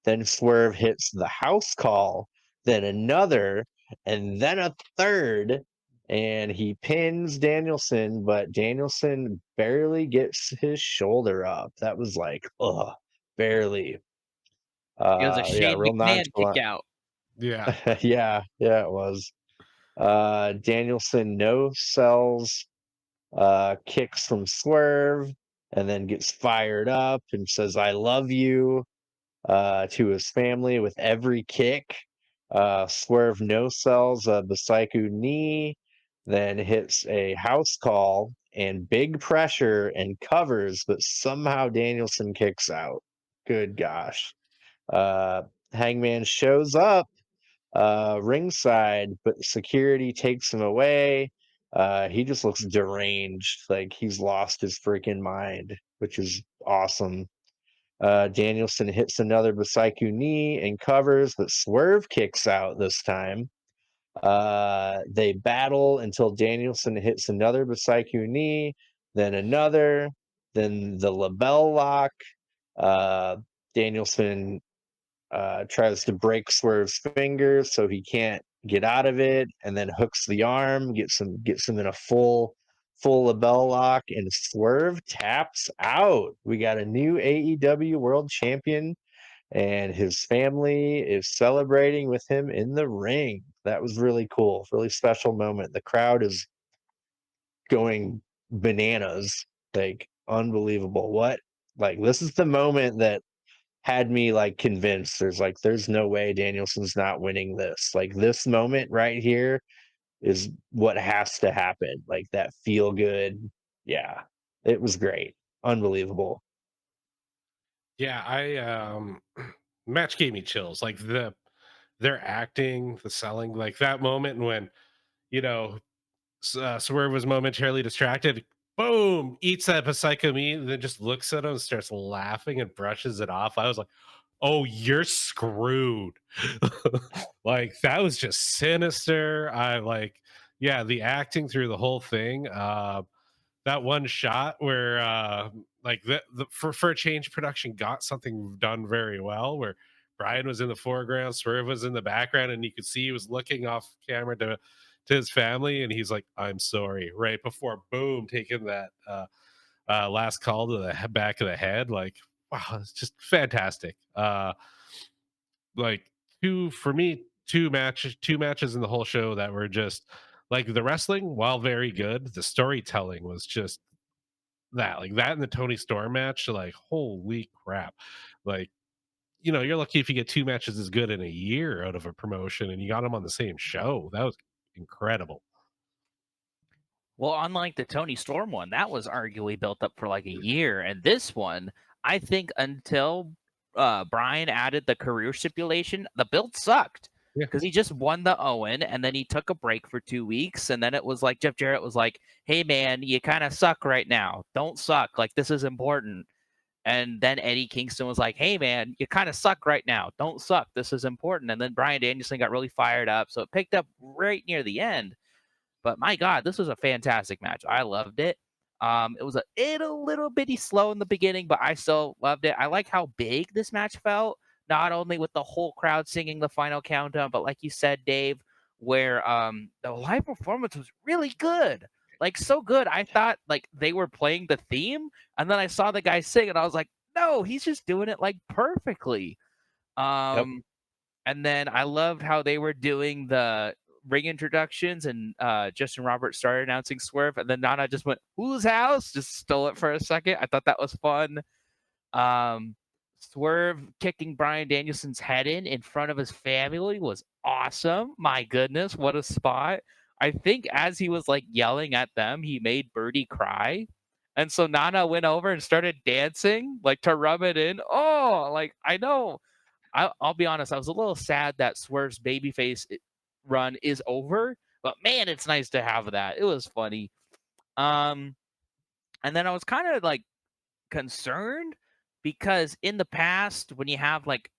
Then Swerve hits the house call, then another, and then a third, and he pins Danielson, but Danielson barely gets his shoulder up. That was like, ugh, barely. it was a Yeah, Shane real McMahon kick nonchalant. out. Yeah. Yeah, it was. Danielson no sells kicks from Swerve and then gets fired up and says, "I love you," to his family with every kick. Swerve no sells a Bisaiku knee, then hits a house call and big pressure and covers, but somehow Danielson kicks out. Good gosh. Uh, Hangman shows up ringside, but security takes him away. He just looks deranged, like he's lost his freaking mind, which is awesome. Danielson hits another Bisaiku knee and covers, but Swerve kicks out this time. They battle until Danielson hits another Bisaiku knee, then another. Then the label lock. Uh, Danielson tries to break Swerve's fingers so he can't get out of it, and then hooks the arm, gets him in a full label lock, and Swerve taps out. We got a new AEW World Champion, and his family is celebrating with him in the ring. That was really cool, really special moment. The crowd is going bananas, like unbelievable. What like this is the moment that had me like convinced there's no way Danielson's not winning this. Like this moment right here is what has to happen. Like that feel good. Yeah. It was great. Unbelievable. Yeah, I match gave me chills. Like their acting, the selling, like that moment when, you know, Swerve was momentarily distracted. Boom, eats that psycho meat, and then just looks at him and starts laughing and brushes it off. I was like, "Oh, you're screwed!" Like that was just sinister. Yeah, the acting through the whole thing. That one shot where, like for a change, production got something done very well. Where Brian was in the foreground, Swerve was in the background, and you could see he was looking off camera to his family, and he's like, "I'm sorry," right before boom, taking that last call to the back of the head. Like, wow, it's just fantastic. Like two matches in the whole show that were just like the wrestling, while very good, the storytelling was just like that and the Tony Storm match. Like, holy crap! Like, you're lucky if you get two matches as good in a year out of a promotion, and you got them on the same show. That was incredible. Well, unlike the Tony Storm one, that was arguably built up for like a year, and this one, I think until Brian added the career stipulation, the build sucked Yeah. because he just won the Owen, and then he took a break for 2 weeks, and then it was like Jeff Jarrett was like, "Hey man, you kind of suck right now. Don't suck. Like this is important." And then Eddie Kingston was like, "Hey man, you kind of suck right now. Don't suck. This is important." And then Brian Danielson got really fired up, so it picked up right near the end. But my God, this was a fantastic match. I loved it. It was a little bitty slow in the beginning, but I still loved it. I like how big this match felt, not only with the whole crowd singing the final countdown, but like you said, Dave, where the live performance was really good. Like so good. I thought like they were playing the theme, and then I saw the guy sing, and I was like, no, he's just doing it like perfectly. Yep. Um, and then I loved how they were doing the ring introductions, and Justin Roberts started announcing Swerve, and then Nana just went, "Whose house?" Just stole it for a second. I thought that was fun. Um, Swerve kicking Brian Danielson's head in front of his family was awesome. My goodness, what a spot. I think as he was like yelling at them, he made Birdie cry. And so Nana went over and started dancing, like to rub it in. Oh, like I know I'll be honest, I was a little sad that Swerve's babyface run is over, but man, it's nice to have that. It was funny. Um, and then I was kind of like concerned because in the past, when you have like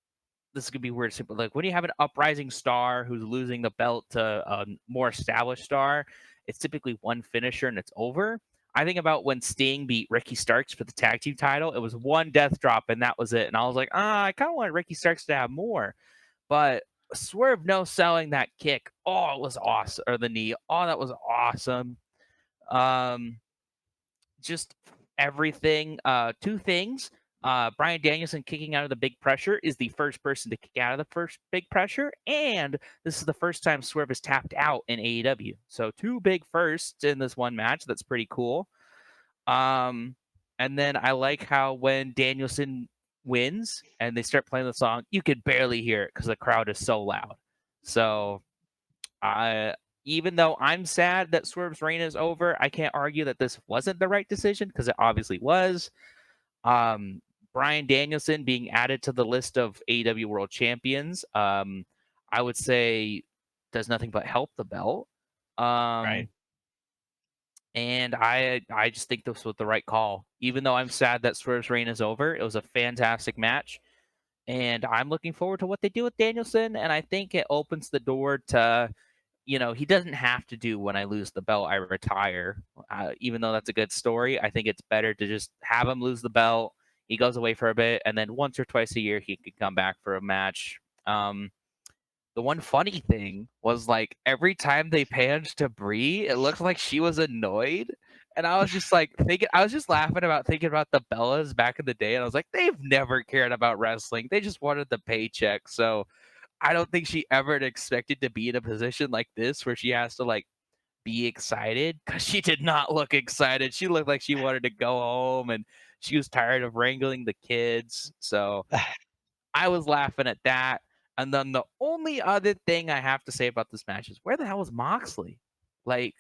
this could be weird, but like when you have an uprising star who's losing the belt to a more established star, it's typically one finisher and it's over. I think about when Sting beat Ricky Starks for the tag team title. It was one death drop and that was it. And I was like, I kind of wanted Ricky Starks to have more. But Swerve no selling that kick. Oh, it was awesome. Or the knee. Oh, that was awesome. Um, just everything. Two things. Brian Danielson kicking out of the big pressure is the first person to kick out of the first big pressure, and this is the first time Swerve has tapped out in AEW. So two big firsts in this one match. That's pretty cool. Um, and then I like how when Danielson wins and they start playing the song, you could barely hear it because the crowd is so loud. So I even though I'm sad that Swerve's reign is over, I can't argue that this wasn't the right decision because it obviously was. Um, Brian Danielson being added to the list of AEW World Champions, I would say does nothing but help the belt. Right. Um, and I just think this was the right call. Even though I'm sad that Swerve's reign is over, it was a fantastic match. And I'm looking forward to what they do with Danielson. And I think it opens the door to he doesn't have to do when I lose the belt, I retire. Even though that's a good story, I think it's better to just have him lose the belt. He goes away for a bit, and then once or twice a year, he could come back for a match. The one funny thing was like every time they panned to Brie, it looked like she was annoyed. And I was just like thinking, I was just laughing about thinking about the Bellas back in the day. And I was like, they've never cared about wrestling. They just wanted the paycheck. So I don't think she ever expected to be in a position like this where she has to like be excited because she did not look excited. She looked like she wanted to go home and she was tired of wrangling the kids. So I was laughing at that. And then the only other thing I have to say about this match is where the hell was Moxley? Like,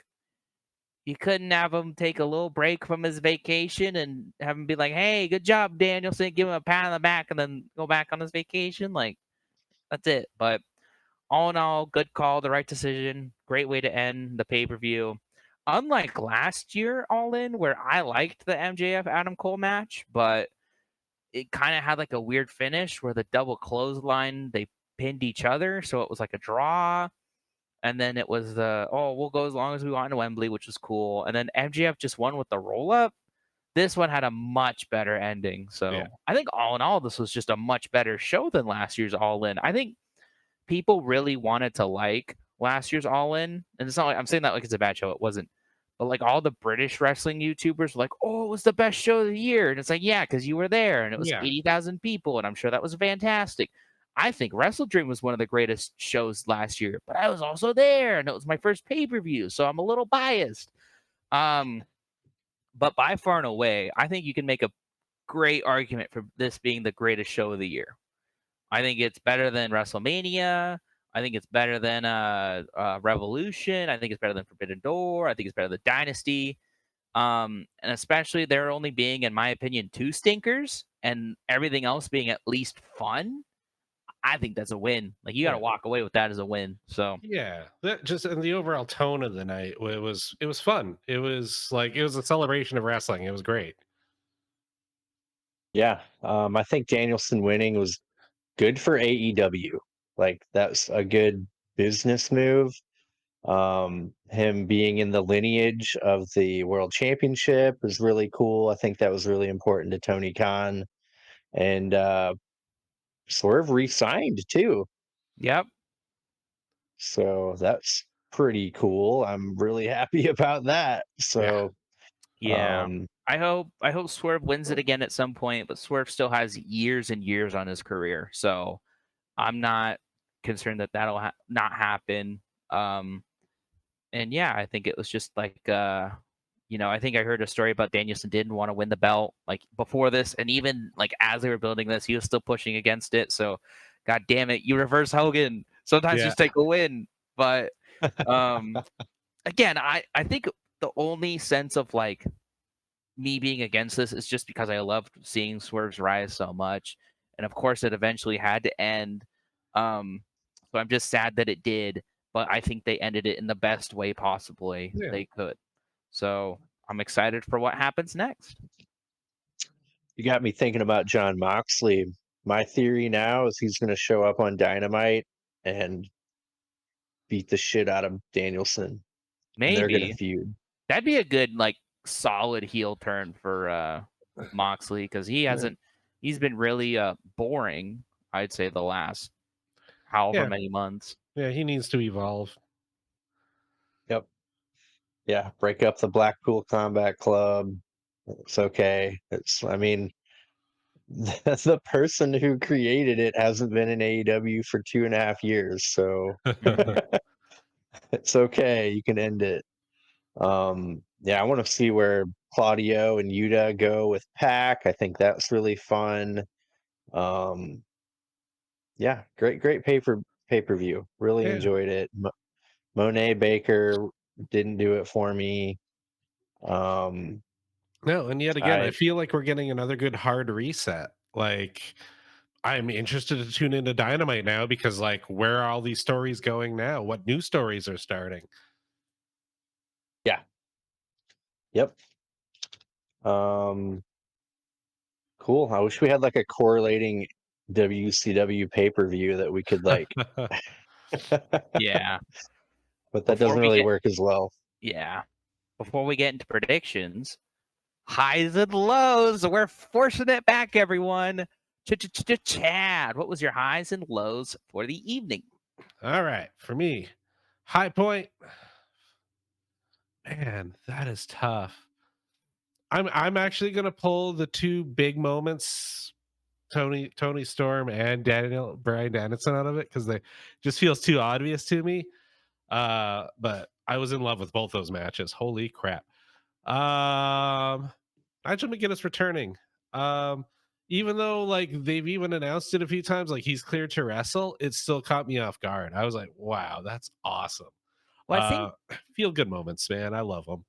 you couldn't have him take a little break from his vacation and have him be like, hey, good job, Danielson, give him a pat on the back and then go back on his vacation. Like, that's it. But all in all, good call, the right decision. Great way to end the pay per view. Unlike last year, All In, where I liked the MJF Adam Cole match, but it kind of had like a weird finish where the double clothesline they pinned each other, so it was like a draw. And then it was we'll go as long as we want in Wembley, which was cool. And then MJF just won with the roll up. This one had a much better ending. Yeah. So I think all in all, this was just a much better show than last year's All In. I think people really wanted to like last year's All In, and it's not like I'm saying that like it's a bad show. It wasn't, but like all the British wrestling YouTubers were like, "Oh, it was the best show of the year," and it's like, "Yeah, because you were there, and it was Yeah. 80,000 people, and I'm sure that was fantastic." I think Wrestle Dream was one of the greatest shows last year, but I was also there, and it was my first pay per view, so I'm a little biased. Um, but by far and away, I think you can make a great argument for this being the greatest show of the year. I think it's better than WrestleMania. I think it's better than Revolution. I think it's better than Forbidden Door. I think it's better than Dynasty. And especially there only being, in my opinion, two stinkers and everything else being at least fun. I think that's a win. Like you got to Yeah. walk away with that as a win. So Yeah, that just and the overall tone of the night it was fun. It was like it was a celebration of wrestling. It was great. Yeah, I think Danielson winning was good for AEW. Like that's a good business move. Him being in the lineage of the World Championship is really cool. I think that was really important to Tony Khan. And Swerve re-signed too. yep, So that's pretty cool. I'm really happy about that. Yeah. So yeah. um I hope Swerve wins it again at some point, but Swerve still has years and years on his career, so I'm not concerned that that'll not happen. Um, And yeah, I think it was just like I think I heard a story about Danielson didn't want to win the belt like before this, and even like as they were building this, he was still pushing against it. So, god damn it, you reverse Hogan. Sometimes Yeah. just take a win. But um again, I think the only sense of like me being against this is just because I loved seeing Swerve's rise so much. And of course it eventually had to end. So I'm just sad that it did, but I think they ended it in the best way possibly Yeah. they could. So I'm excited for what happens next. you got me thinking about John Moxley. My theory now is he's gonna show up on Dynamite and beat the shit out of Danielson and they're gonna Maybe feud. that'd be a good like solid heel turn for Moxley because Yeah. he's been really boring, I'd say the last however Yeah. many months. Yeah, he needs to evolve. Yep. Yeah, break up the Blackpool Combat Club. It's okay. I mean, the person who created it hasn't been in AEW for 2.5 years, so it's okay. You can end it. Yeah, I want to see where Claudio and Yuta go with Pac. I think that's really fun. Um, yeah, great pay per view. Really Yeah. enjoyed it. Monet Baker didn't do it for me. Um, No, and yet again, I I feel like we're getting another good hard reset. Like I'm interested to tune into Dynamite now because like where are all these stories going now? What new stories are starting? yeah, yep. Um, cool. I wish we had like a correlating WCW pay per view that we could like. Yeah. but that Before doesn't we really get work as well. yeah, before we get into predictions, highs and lows. We're forcing it back, everyone. Chad, what was your highs and lows for the evening? All right, for me, high point. Man, that is tough. I'm actually gonna pull the two big moments, Tony Storm and Daniel Bryan Danielson out of it because they just feels too obvious to me. But I was in love with both those matches. Holy crap! Nigel McGuinness returning. Um, Even though like they've even announced it a few times, like he's cleared to wrestle, it still caught me off guard. I was like, wow, that's awesome. Well, I think Uh, feel good moments, man. I love them.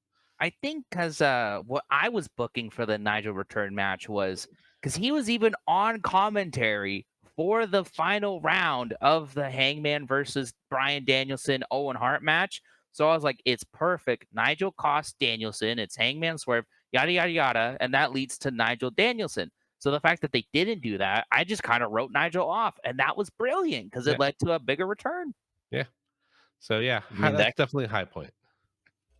because what I was booking for the Nigel return match was because he was even on commentary for the final round of the Hangman versus Brian Danielson Owen Hart match. So I was like, it's perfect. Nigel costs Danielson. It's Hangman Swerve, yada yada yada, and that leads to Nigel Danielson. So the fact that they didn't do that, I just kind of wrote Nigel off, and that was brilliant because it Yeah, led to a bigger return. yeah. So yeah, I mean that's definitely a high point.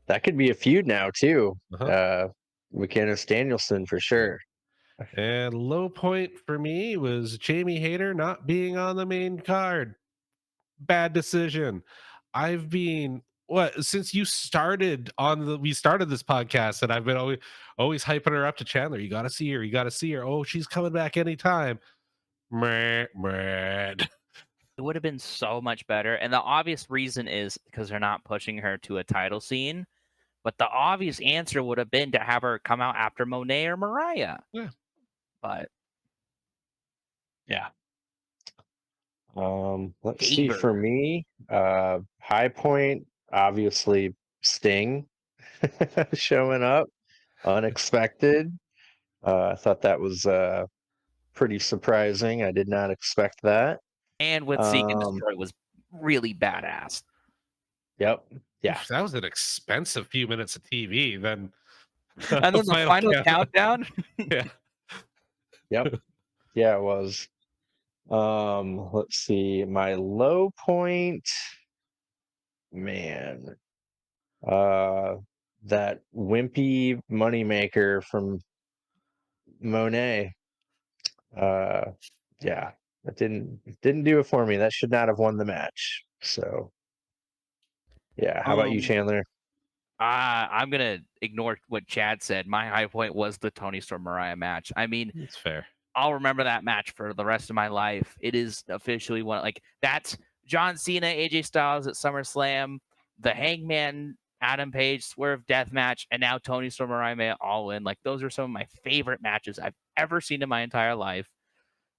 that could be a feud now too. Uh-huh. Uh, McKinnis Danielson for sure. And low point for me was Jamie Hayter not being on the main card. Bad decision. I've been what since you started on the we started this podcast, and I've been always hyping her up to Chandler. You got to see her. You got to see her. Oh, she's coming back anytime. Meh, meh. It would have been so much better. And the obvious reason is because they're not pushing her to a title scene. But the obvious answer would have been to have her come out after Monet or Mariah. Yeah. But Yeah. Let's see. gave For her. me, high point, obviously Sting showing up unexpected. I thought that was pretty surprising. I did not expect that. And with Seek and Um, Destroy was really badass. yep. Yeah. Oof, that was an expensive few minutes of TV. Then And then the final final count. countdown. Yeah. Yep. Yeah, it was. Let's see. My low point, man. Uh, that wimpy moneymaker from Monet. Uh, yeah, that didn't do it for me. That should not have won the match. So yeah. How about you, um, Chandler? I'm gonna ignore what Chad said. My high point was the Tony Storm Mariah match. I mean, It's fair. I'll remember that match for the rest of my life. It is officially one like that's John Cena, AJ Styles at SummerSlam, the Hangman, Adam Page, Swerve Death match, and now Tony Storm Mariah All In. Like those are some of my favorite matches I've ever seen in my entire life.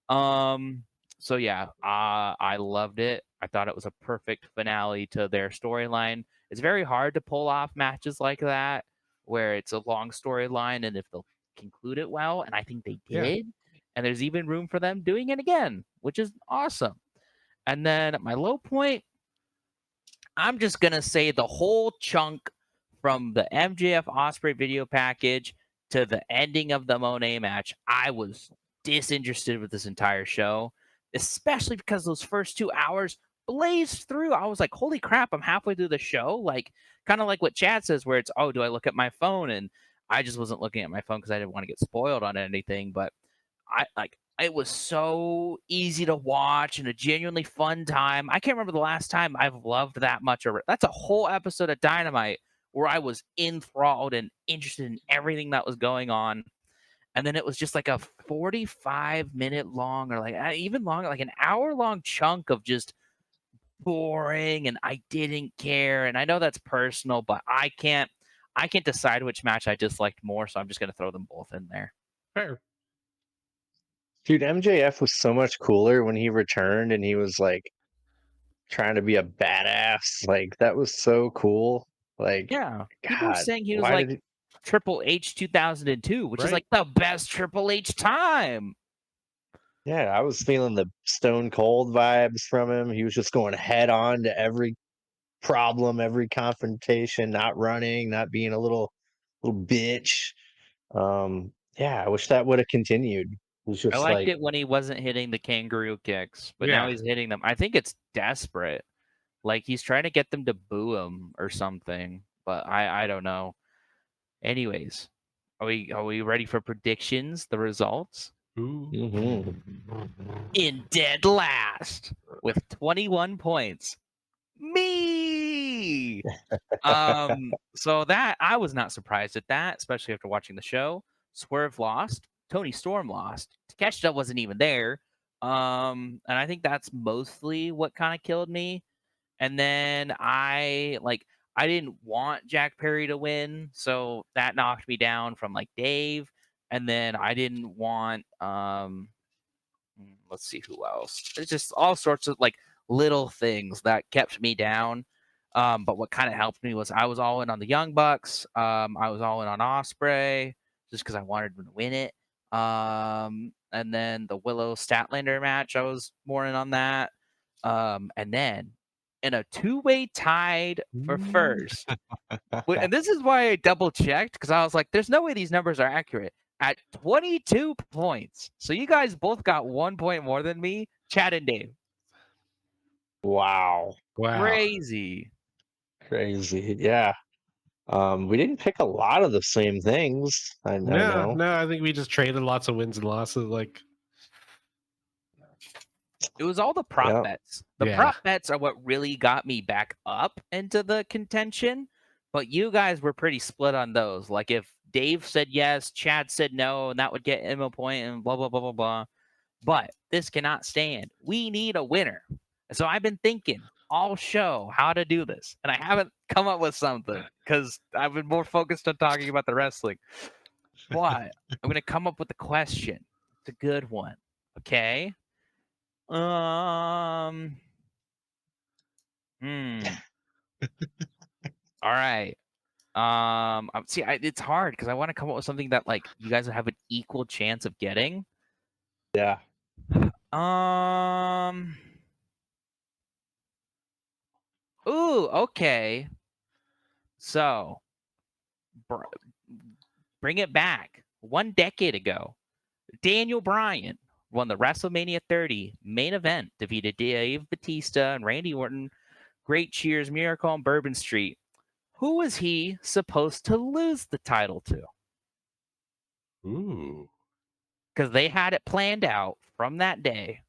Um, so yeah, I loved it. I thought it was a perfect finale to their storyline. It's very hard to pull off matches like that where it's a long storyline and if they'll conclude it well, and I think they Yeah. did. And there's even room for them doing it again, which is awesome. And then my low point, I'm just gonna say the whole chunk from the MJF Osprey video package to the ending of the Monet match. I was disinterested with this entire show, especially because those first 2 hours blazed through. I was like, "Holy crap! I'm halfway through the show." Like, kind of like what Chad says, where it's, "Oh, do I look at my phone?" And I just wasn't looking at my phone because I didn't want to get spoiled on anything. But I like it was so easy to watch and a genuinely fun time. I can't remember the last time I've loved that much. That's a whole episode of Dynamite where I was enthralled and interested in everything that was going on. And then it was just like a 45-minute long or like even longer, like an hour long chunk of just boring and I didn't care. And I know that's personal, but I can't decide which match I disliked more, so I'm just gonna throw them both in there. Fair. Dude, MJF was so much cooler when he returned and he was like trying to be a badass. Like that was so cool. Like, Yeah. People were God, saying he was why like did he? Triple H 2002, which is Right. like the best Triple H time. Yeah, I was feeling the Stone Cold vibes from him. He was just going head on to every problem, every confrontation, not running, not being a little bitch. Yeah, I wish that would have continued. It was I just liked like, it when he wasn't hitting the kangaroo kicks, but now Yeah. he's hitting them. I think it's desperate. Like he's trying to get them to boo him or something. But I don't know. Anyways, are we ready for predictions? The results? Mhm. In dead last with 21 points. Me. So that I was not surprised at that, especially after watching the show. Swerve lost, Tony Storm lost, Takeshita wasn't even there. And I think that's mostly what kind of killed me. And then I didn't want Jack Perry to win, so that knocked me down from like Dave. And then I didn't want let's see who else. It's just all sorts of like little things that kept me down. But what kind of helped me was I was all in on the Young Bucks. I was all in on Osprey just because I wanted them to win it. And then the Willow Statlander match, I was more in on that. And then in a two-way tied for first. And this is why I double checked because I was like, there's no way these numbers are accurate. At 22 points. So you guys both got 1 point more than me, Chad and Dave. Wow. Wow. Crazy. Crazy. Yeah. We didn't pick a lot of the same things. I No, know. no, I think we just traded lots of wins and losses. Like, It was all the prop Yeah. bets. The yeah, prop bets are what really got me back up into the contention. But you guys were pretty split on those. Like if Dave said yes, Chad said no, and that would get him a point and blah, blah, blah, blah, blah. But this cannot stand. We need a winner. So I've been thinking all show how to do this. And I haven't come up with something because I've been more focused on talking about the wrestling. But I'm going to come up with a question. It's a good one. Okay. Um. Hmm. All right. See, it's hard because I want to come up with something that like you guys would have an equal chance of getting. Yeah. Um. Ooh. Okay. So, br- bring it back. 1 decade ago, Daniel Bryan won the WrestleMania 30 main event, defeated Dave Batista and Randy Orton. Great cheers, Miracle on Bourbon Street. Who was he supposed to lose the title to? ooh, Because they had it planned out from that day.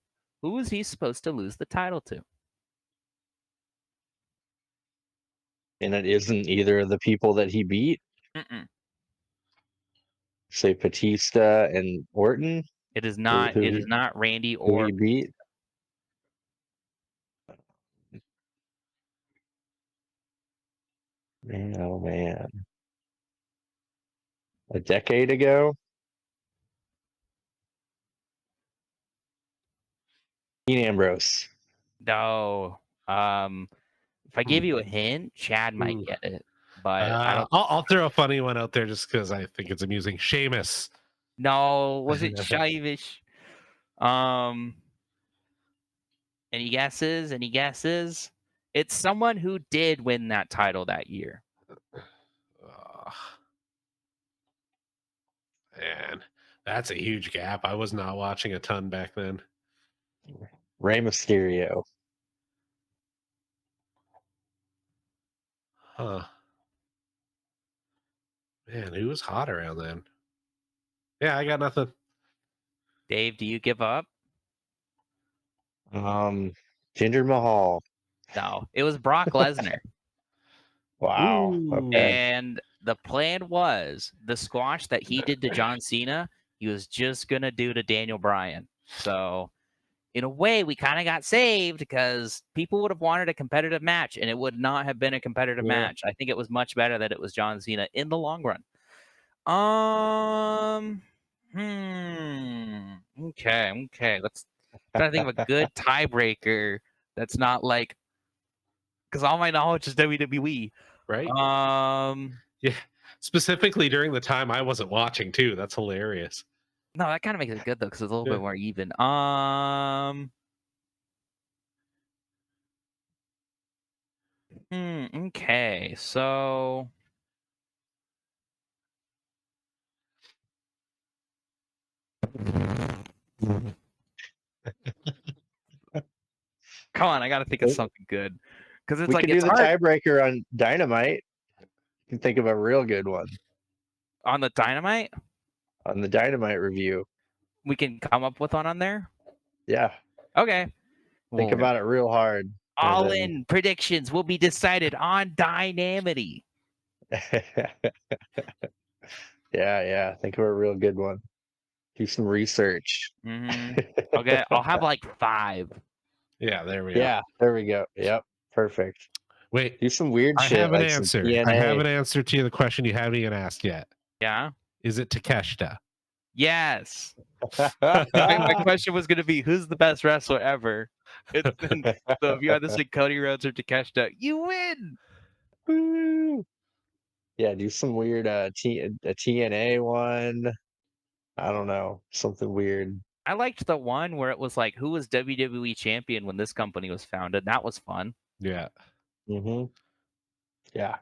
Who was he supposed to lose the title to? And it isn't either of the people that he beat. Mm-mm. Say Batista and Orton. It is Who not. who It is he not Randy who he or beat? Man, oh man. A decade ago? Dean Ambrose. no. If I give you a hint, Chad might ooh. get it, but I don't. I'll throw a funny one out there just because I think it's amusing. Seamus. No, was it Shivish? Um, any guesses? Any guesses? It's someone who did win that title that year. Oh, man, that's a huge gap. I was not watching a ton back then. Rey Mysterio. Huh. Man, who was hot around then? Yeah, I got nothing. Dave, do you give up? Um, Jinder Mahal. No, it was Brock Lesnar. Wow. Ooh. Okay. And the plan was the squash that he did to John Cena, he was just gonna do to Daniel Bryan. So in a way, we kind of got saved because people would have wanted a competitive match, and it would not have been a competitive Yeah. match. I think it was much better that it was John Cena in the long run. Um. Okay. Okay. Let's try to think of a good tiebreaker that's not like because all my knowledge is WWE. Right? Um. Yeah. Specifically during the time I wasn't watching too. That's hilarious. No, that kind of makes it good though, because it's a little Yeah. bit more even. Okay. So, come on, I gotta think of something good. Because it's We like could do it's the hard tiebreaker on Dynamite. You can think of a real good one on the Dynamite. on the Dynamite review. We can come up with one on there. Yeah, Okay. think Well, about it real hard. And all then in predictions will be decided on Dynamity. yeah. Think of a real good one. Do some research. Okay, I'll have like 5. Yeah, there we go. Yeah, there we go. Yep, perfect. Wait, Do some weird I shit have an like some answer. I have TNA. an answer to the question you haven't even asked yet. Yeah. Is it Takeshita? Yes. My question was going to be, who's the best wrestler ever? So if you had to say Cody Rhodes or Takeshita, you win. Woo. Yeah, do some weird a TNA one. I don't know, something weird. I liked the one where it was like, who was WWE champion when this company was founded? That was fun. Yeah. Mm-hmm. Yeah.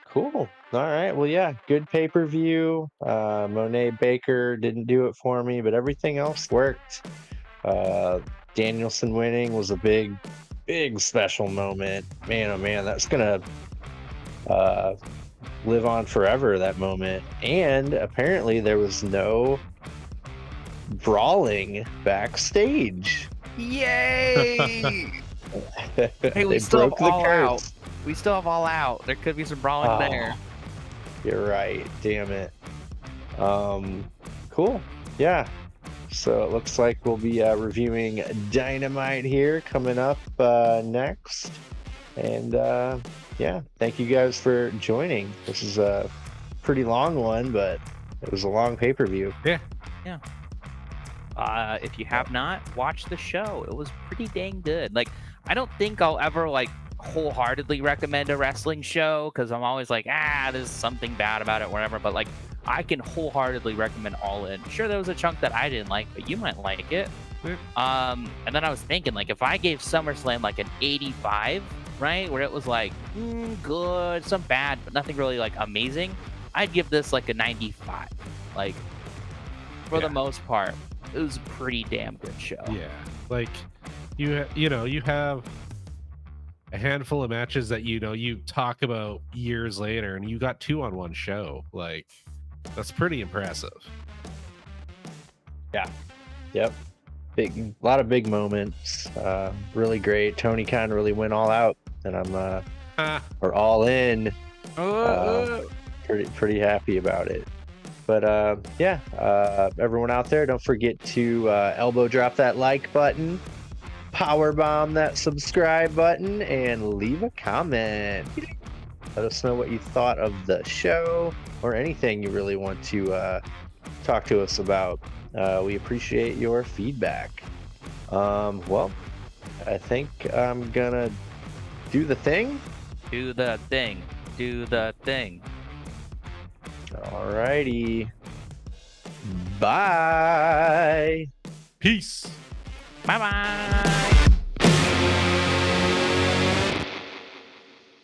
Cool. All right. Well, yeah, good pay-per-view. Monet Baker didn't do it for me, but everything else worked. Danielson winning was a big special moment. Man, oh man, that's gonna live on forever, that moment. And apparently there was no brawling backstage. Yay! Hey, They we still have broke the All Out. curse. We still have All Out. There could be some brawling there. You're right. Damn it. Cool. Yeah. So it looks like we'll be reviewing Dynamite here coming up next. And yeah, thank you guys for joining. This is a pretty long one, but it was a long pay-per-view. If you have not watched the show, it was pretty dang good. Like, I don't think I'll ever like wholeheartedly recommend a wrestling show because I'm always like, there's something bad about it, whatever. But like, I can wholeheartedly recommend All In. Sure, there was a chunk that I didn't like, but you might like it. And then I was thinking, like, if I gave SummerSlam like an 85, right, where it was like good, some bad, but nothing really like amazing, I'd give this like a 95. Like, for the most part, it was a pretty damn good show. Yeah. Like you have a handful of matches that you talk about years later, and you got 2 on one show. Like, that's pretty impressive. Yep. A lot of big moments. Really great. Tony Khan really went all out, and I'm or all in. Pretty happy about it. But yeah, everyone out there, don't forget to elbow drop that like button, power bomb that subscribe button, and leave a comment. Let us know what you thought of the show or anything you really want to talk to us about. We appreciate your feedback. Well, I think I'm gonna do the thing. Do the thing. Do the thing. Alrighty. Bye. Peace. Bye bye.